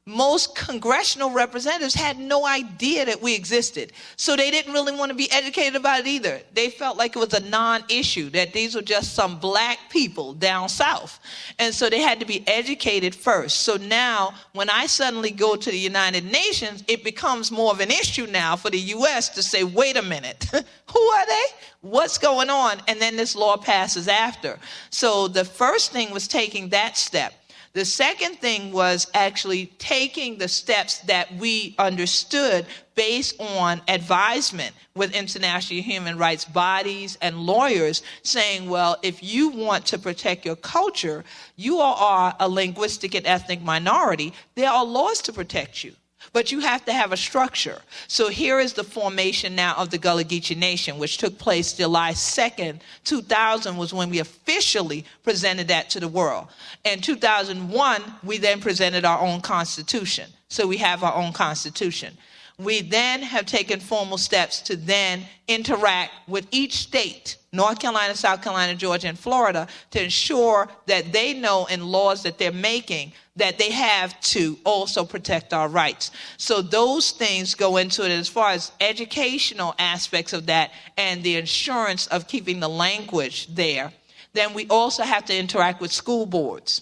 most congressional representatives had no idea that we existed. So they didn't really want to be educated about it either. They felt like it was a non-issue, that these were just some black people down south. And so they had to be educated first. So now when I suddenly go to the United Nations, it becomes more of an issue now for the U.S. to say, wait a minute, who are they? What's going on? And then this law passes after. So the first thing was taking that step. The second thing was actually taking the steps that we understood based on advisement with international human rights bodies and lawyers, saying, well, if you want to protect your culture, you are a linguistic and ethnic minority, there are laws to protect you. But you have to have a structure. So here is the formation now of the Gullah Geechee Nation, which took place July 2nd, 2000 was when we officially presented that to the world. In 2001, we then presented our own constitution. So we have our own constitution. We then have taken formal steps to then interact with each state, North Carolina, South Carolina, Georgia, and Florida, to ensure that they know in laws that they're making that they have to also protect our rights. So those things go into it as far as educational aspects of that and the assurance of keeping the language there. Then we also have to interact with school boards.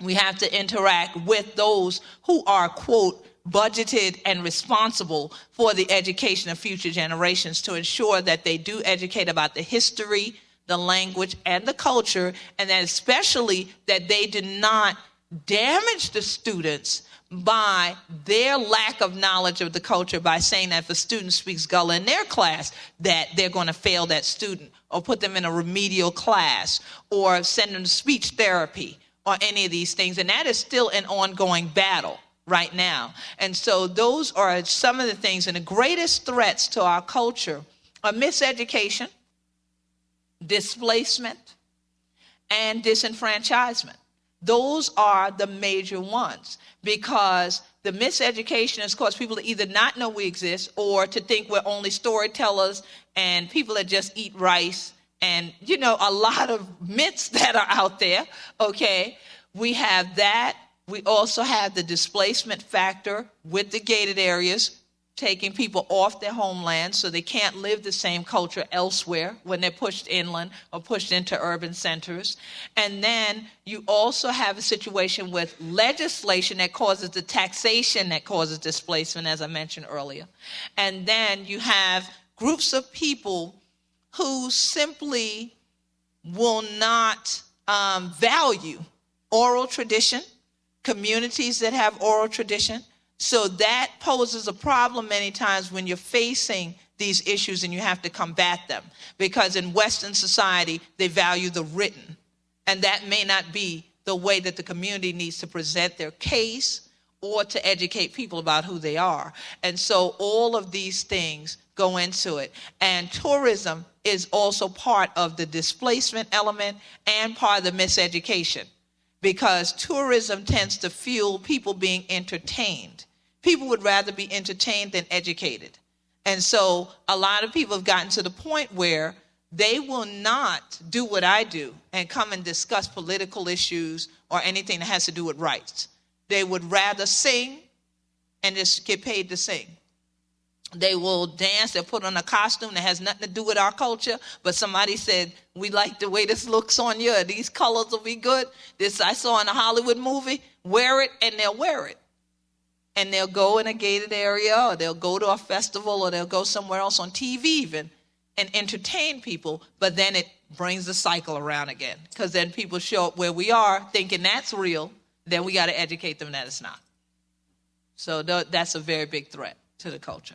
We have to interact with those who are, quote, budgeted and responsible for the education of future generations to ensure that they do educate about the history, the language, and the culture, and that especially that they do not damage the students by their lack of knowledge of the culture by saying that if a student speaks Gullah in their class, that they're going to fail that student or put them in a remedial class or send them to speech therapy or any of these things. And that is still an ongoing battle right now. And so those are some of the things, and the greatest threats to our culture are miseducation, displacement, and disenfranchisement. Those are the major ones, because the miseducation has caused people to either not know we exist or to think we're only storytellers and people that just eat rice and, you know, a lot of myths that are out there, okay? We have that. We also have the displacement factor with the gated areas, taking people off their homeland so they can't live the same culture elsewhere when they're pushed inland or pushed into urban centers. And then you also have a situation with legislation that causes the taxation that causes displacement, as I mentioned earlier. And then you have groups of people who simply will not value oral tradition, communities that have oral tradition. So that poses a problem many times when you're facing these issues and you have to combat them. Because in Western society, they value the written. And that may not be the way that the community needs to present their case or to educate people about who they are. And so all of these things go into it. And tourism is also part of the displacement element and part of the miseducation, because tourism tends to fuel people being entertained. People would rather be entertained than educated. And so a lot of people have gotten to the point where they will not do what I do and come and discuss political issues or anything that has to do with rights. They would rather sing and just get paid to sing. They will dance, they'll put on a costume that has nothing to do with our culture, but somebody said, we like the way this looks on you, these colors will be good. This I saw in a Hollywood movie, wear it, and they'll wear it. And they'll go in a gated area, or they'll go to a festival, or they'll go somewhere else on TV even, and entertain people, but then it brings the cycle around again, because then people show up where we are thinking that's real, then we got to educate them that it's not. So that's a very big threat to the culture.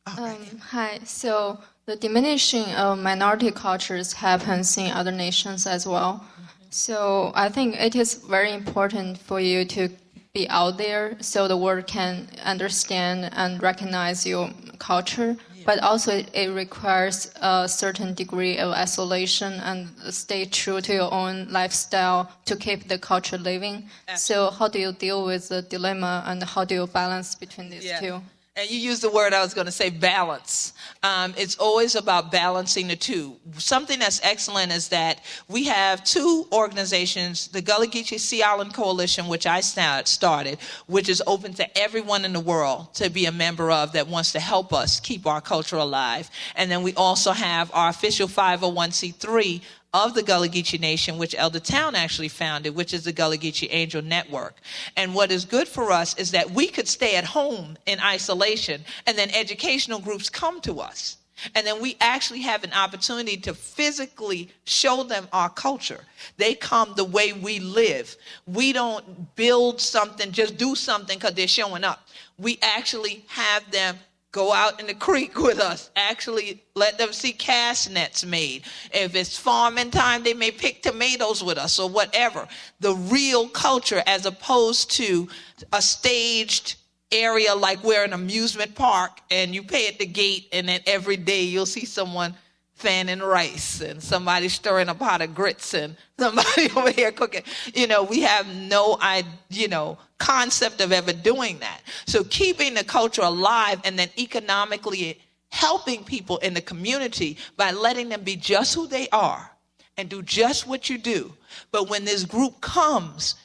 Hi. So the diminishing of minority cultures happens in other nations as well. So I think it is very important for you to be out there so the world can understand and recognize your culture. But also it requires a certain degree of isolation and stay true to your own lifestyle to keep the culture living. So how do you deal with the dilemma and how do you balance between these two? And you used the word I was going to say, balance. It's always about balancing the two. Something that's excellent is that we have two organizations, the Gullah Geechee Sea Island Coalition, which I started, which is open to everyone in the world to be a member of that wants to help us keep our culture alive. And then we also have our official 501c3 of the Gullah Geechee Nation, which Elder Town actually founded, which is the Gullah Geechee Angel Network. And what is good for us is that we could stay at home in isolation, and then educational groups come to us. And then we actually have an opportunity to physically show them our culture. They come the way we live. We don't build something, just do something because they're showing up. We actually have them go out in the creek with us, actually let them see cast nets made. If it's farming time, they may pick tomatoes with us or whatever. The real culture, as opposed to a staged area like we're an amusement park and you pay at the gate and then every day you'll see someone fanning rice and somebody stirring a pot of grits and somebody over here cooking. We have no concept of ever doing that. So keeping the culture alive and then economically helping people in the community by letting them be just who they are and do just what you do. But when this group comes,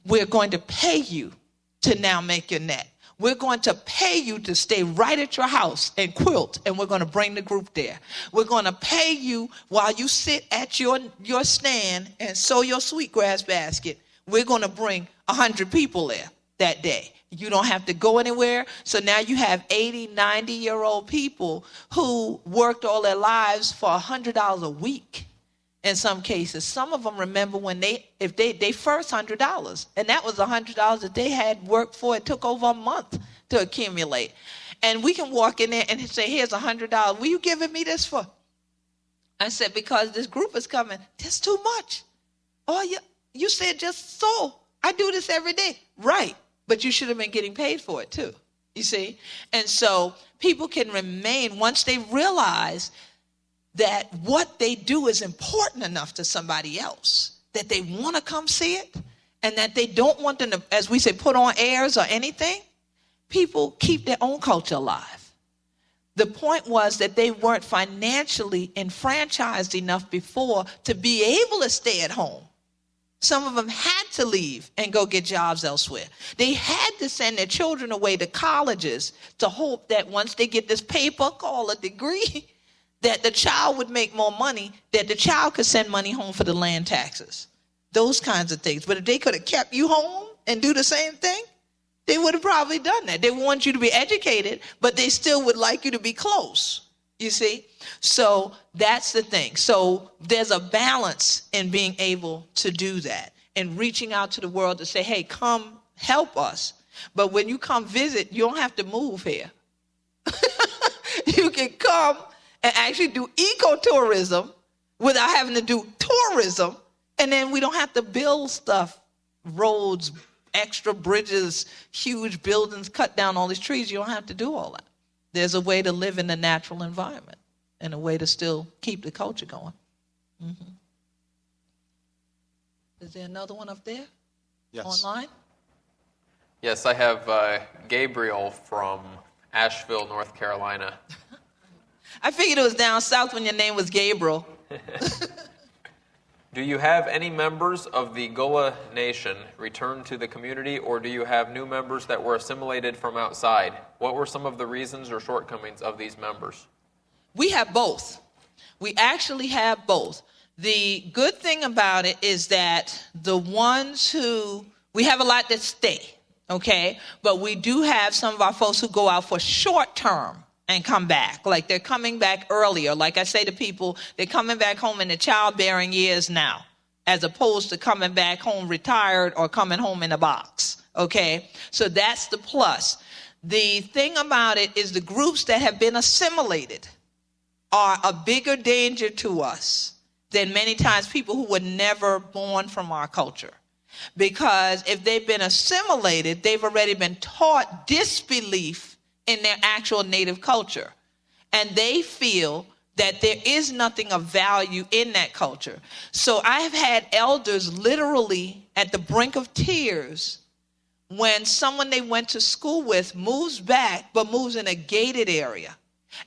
we're going to pay you to now make your net. We're going to pay you to stay right at your house and quilt, and we're going to bring the group there. We're going to pay you while you sit at your stand and sew your sweetgrass basket. We're going to bring 100 people there that day. You don't have to go anywhere. So now you have 80, 90-year-old people who worked all their lives for $100 a week. In some cases, some of them remember when they first $100, and that was $100 that they had worked for. It took over a month to accumulate. And we can walk in there and say, here's $100. What are you giving me this for? I said, because this group is coming. That's too much. Oh, you said just so. I do this every day. Right. But you should have been getting paid for it too. You see? And so people can remain once they realize that what they do is important enough to somebody else, that they want to come see it, and that they don't want them to, as we say, put on airs or anything. People keep their own culture alive. The point was that they weren't financially enfranchised enough before to be able to stay at home. Some of them had to leave and go get jobs elsewhere. They had to send their children away to colleges to hope that once they get this paper called a degree, that the child would make more money, that the child could send money home for the land taxes, those kinds of things. But if they could have kept you home and do the same thing, they would have probably done that. They want you to be educated, but they still would like you to be close, you see? So that's the thing. So there's a balance in being able to do that and reaching out to the world to say, hey, come help us. But when you come visit, you don't have to move here. You can come and actually do ecotourism without having to do tourism. And then we don't have to build stuff, roads, extra bridges, huge buildings, cut down all these trees. You don't have to do all that. There's a way to live in the natural environment and a way to still keep the culture going. Mm-hmm. Is there another one up there? Yes. Yes, Online? I have Gabriel from Asheville, North Carolina. I figured it was down south when your name was Gabriel. Do you have any members of the Gullah Nation return to the community, or do you have new members that were assimilated from outside? What were some of the reasons or shortcomings of these members? We have both. We actually have both. The good thing about it is that the ones who, we have a lot that stay, okay? But we do have some of our folks who go out for short term and come back. Like they're coming back earlier. Like I say to people, they're coming back home in the childbearing years now, as opposed to coming back home retired or coming home in a box, okay? So that's the plus. The thing about it is the groups that have been assimilated are a bigger danger to us than many times people who were never born from our culture. Because if they've been assimilated, they've already been taught disbelief in their actual native culture. And they feel that there is nothing of value in that culture. So I have had elders literally at the brink of tears when someone they went to school with moves back, but moves in a gated area,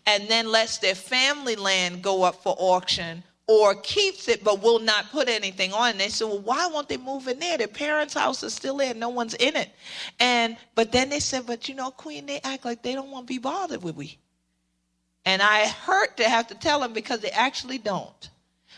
and then lets their family land go up for auction, or keeps it but will not put anything on. And they said, well, why won't they move in there? Their parents' house is still there. No one's in it. But then they said, but you know, Queen, they act like they don't want to be bothered with we. And I hurt to have to tell them, because they actually don't.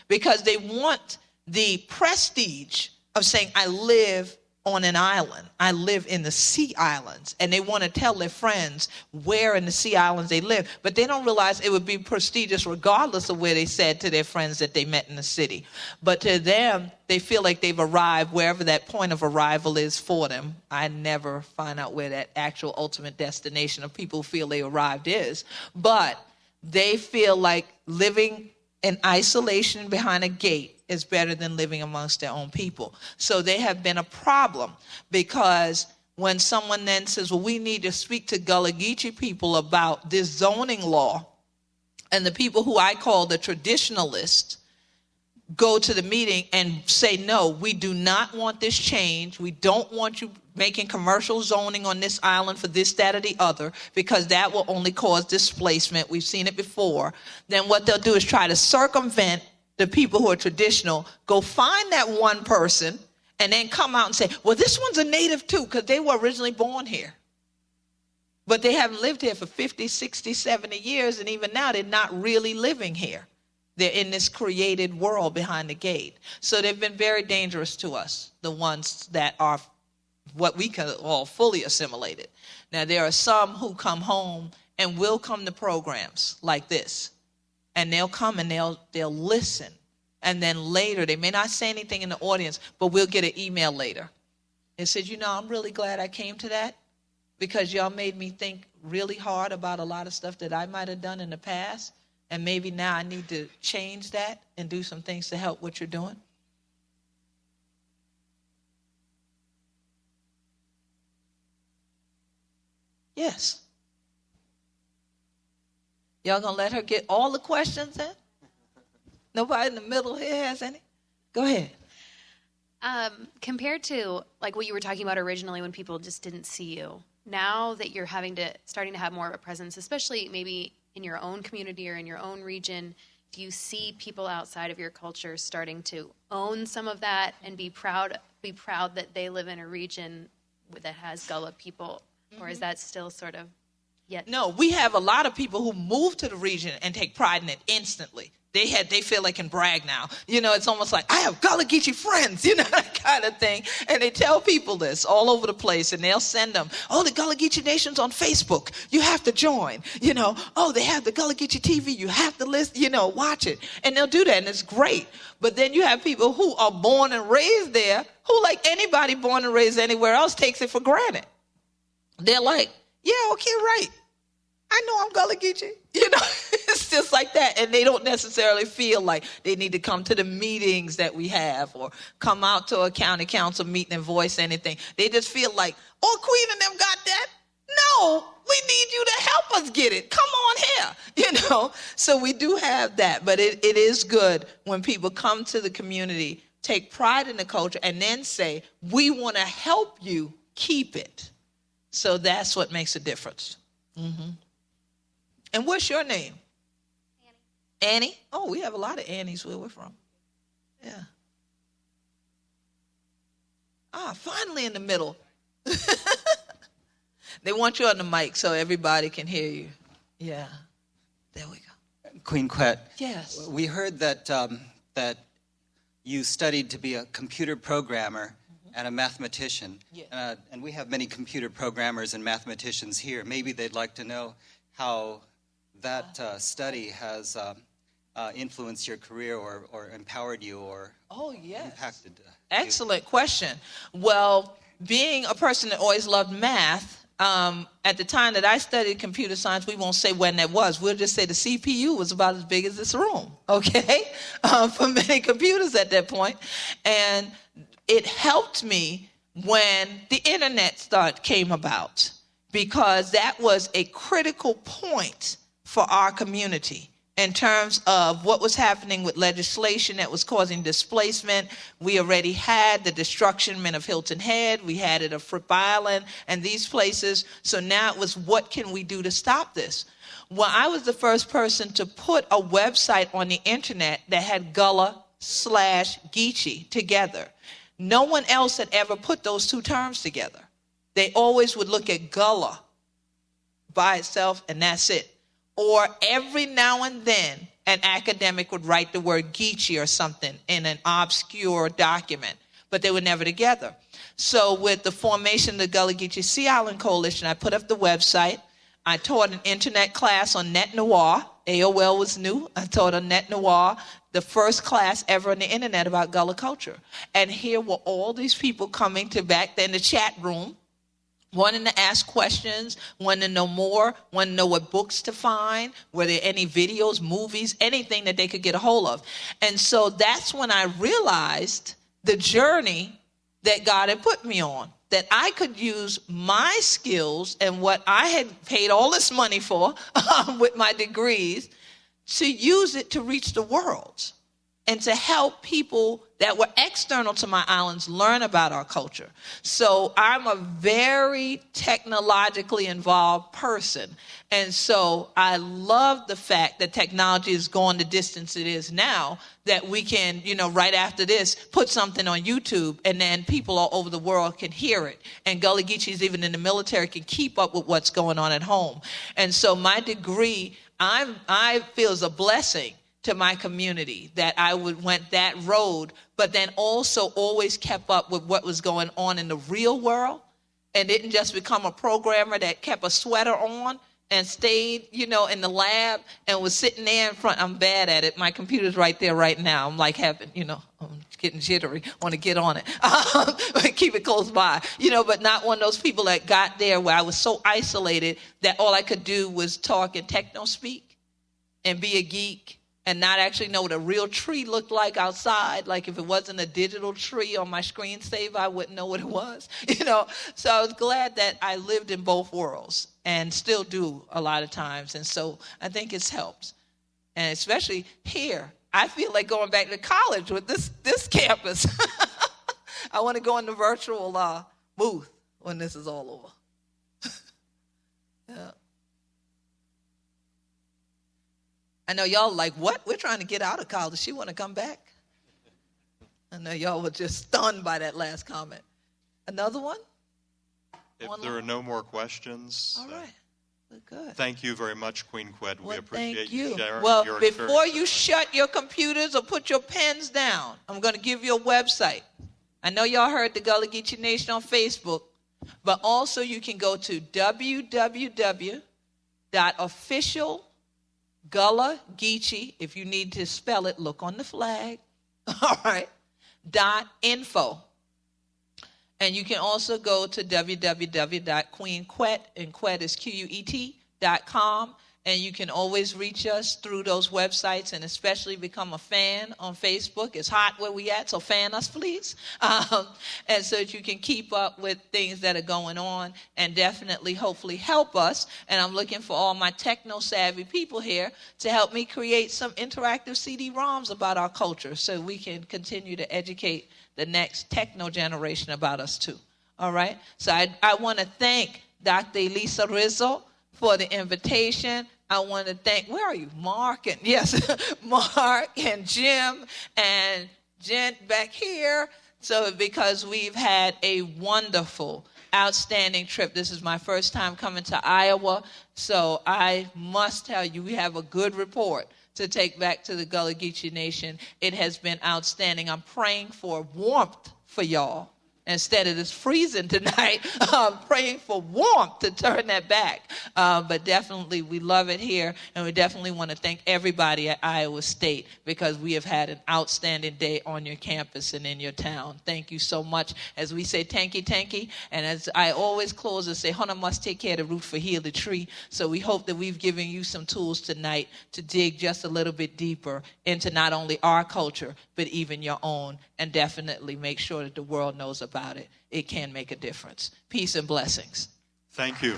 Because they want the prestige of saying, I live on an island. I live in the Sea Islands. And they want to tell their friends where in the Sea Islands they live. But they don't realize it would be prestigious regardless of where they said to their friends that they met in the city. But to them, they feel like they've arrived wherever that point of arrival is for them. I never find out where that actual ultimate destination of people who feel they arrived is. But they feel like living in isolation behind a gate is better than living amongst their own people. So they have been a problem, because when someone then says, well, we need to speak to Gullah Geechee people about this zoning law, and the people who I call the traditionalists go to the meeting and say, no, we do not want this change. We don't want you making commercial zoning on this island for this, that, or the other, because that will only cause displacement. We've seen it before. Then what they'll do is try to circumvent the people who are traditional, go find that one person, and then come out and say, well, this one's a native too, because they were originally born here. But they haven't lived here for 50, 60, 70 years, and even now they're not really living here. They're in this created world behind the gate. So they've been very dangerous to us, the ones that are what we call fully assimilated. Now, there are some who come home and will come to programs like this. And they'll come and they'll listen. And then later, they may not say anything in the audience, but we'll get an email later. It says, you know, I'm really glad I came to that, because y'all made me think really hard about a lot of stuff that I might have done in the past. And maybe now I need to change that and do some things to help what you're doing. Yes. Y'all gonna let her get all the questions in? Nobody in the middle here has any? Go ahead. Compared to like what you were talking about originally when people just didn't see you, now that you're starting to have more of a presence, especially maybe in your own community or in your own region, do you see people outside of your culture starting to own some of that and be proud that they live in a region that has Gullah people? Or is that still sort of yet? No, we have a lot of people who move to the region and take pride in it instantly. They feel they can brag now. You know, it's almost like, I have Gullah Geechee friends, you know, that kind of thing. And they tell people this all over the place, and they'll send them, oh, the Gullah Geechee Nation's on Facebook. You have to join. You know, oh, they have the Gullah Geechee TV. You have to listen, you know, watch it. And they'll do that, and it's great. But then you have people who are born and raised there, who, like anybody born and raised anywhere else, takes it for granted. They're like, yeah, okay, right. I know I'm Gullah Geechee. You know, it's just like that. And they don't necessarily feel like they need to come to the meetings that we have or come out to a county council meeting and voice anything. They just feel like, oh, Queen and them got that? No, we need you to help us get it. Come on here, you know. So we do have that. But it is good when people come to the community, take pride in the culture, and then say, we want to help you keep it. So that's what makes a difference. Mm-hmm. And what's your name? Annie. Annie? Oh, we have a lot of Annies where we're from. Yeah. Finally in the middle. They want you on the mic so everybody can hear you. Yeah. There we go. Queen Quet. Yes. We heard that you studied to be a computer programmer and a mathematician. Yeah. And we have many computer programmers and mathematicians here. Maybe they'd like to know how that study has influenced your career or empowered you or impacted you. Excellent question. Well, being a person that always loved math, at the time that I studied computer science, we won't say when that was. We'll just say the CPU was about as big as this room, okay, for many computers at that point. And it helped me when the internet came about, because that was a critical point for our community. in terms of what was happening with legislation that was causing displacement. We already had the destruction of Hilton Head. We had it of Fripp Island and these places. So now it was, what can we do to stop this? Well, I was the first person to put a website on the internet that had Gullah/Geechee together. No one else had ever put those two terms together. They always would look at Gullah by itself and that's it. Or every now and then, an academic would write the word Geechee or something in an obscure document, but they were never together. So with the formation of the Gullah Geechee Sea Island Coalition, I put up the website. I taught an internet class on Net Noir. AOL was new. I taught on Net Noir, the first class ever on the internet about Gullah culture. And here were all these people coming to back then the chat room, wanting to ask questions, wanting to know more, wanting to know what books to find, were there any videos, movies, anything that they could get a hold of. And so that's when I realized the journey that God had put me on, that I could use my skills and what I had paid all this money for with my degrees to use it to reach the world and to help people that were external to my islands learn about our culture. So I'm a very technologically involved person. And so I love the fact that technology is going the distance it is now, that we can, right after this, put something on YouTube and then people all over the world can hear it. And Gullah Geechees, even in the military, can keep up with what's going on at home. And so my degree, I feel is a blessing to my community that I went that road, but then also always kept up with what was going on in the real world and didn't just become a programmer that kept a sweater on and stayed, in the lab and was sitting there in front. I'm bad at it. My computer's right there right now. I'm like having, I'm getting jittery, want to get on it. Keep it close by, but not one of those people that got there where I was so isolated that all I could do was talk in techno speak and be a geek and not actually know what a real tree looked like outside. Like if it wasn't a digital tree on my screensaver, I wouldn't know what it was, So I was glad that I lived in both worlds and still do a lot of times. And so I think it's helped. And especially here, I feel like going back to college with this campus. I want to go in the virtual booth when this is all over. Yeah. I know y'all like, what? We're trying to get out of college. She want to come back? I know y'all were just stunned by that last comment. Another one? If there are no more questions. All right. Good. Thank you very much, Queen Quet. We appreciate thank you sharing well, your before experience. you shut your computers or put your pens down, I'm going to give you a website. I know y'all heard the Gullah Geechee Nation on Facebook, but also you can go to www.officialGullahGeechee. If you need to spell it, look on the flag. All right. .info. And you can also go to www.queenquet, and Quet is QUET.com. And you can always reach us through those websites and especially become a fan on Facebook. It's hot where we at, so fan us, please. And so that you can keep up with things that are going on and definitely, hopefully, help us. And I'm looking for all my techno-savvy people here to help me create some interactive CD-ROMs about our culture so we can continue to educate the next techno generation about us, too. All right? So I want to thank Dr. Elisa Rizzo for the invitation. I want to thank, where are you? Mark and Jim and Jen back here. So because we've had a wonderful, outstanding trip. This is my first time coming to Iowa. So I must tell you, we have a good report to take back to the Gullah Geechee Nation. It has been outstanding. I'm praying for warmth for y'all. Instead of this freezing tonight, praying for warmth to turn that back. But definitely, we love it here, and we definitely want to thank everybody at Iowa State because we have had an outstanding day on your campus and in your town. Thank you so much. As we say, tanky, and as I always close and say, Hona must take care of the root for heal the tree. So we hope that we've given you some tools tonight to dig just a little bit deeper into not only our culture, but even your own, and definitely make sure that the world knows about it. It can make a difference. Peace and blessings. Thank you.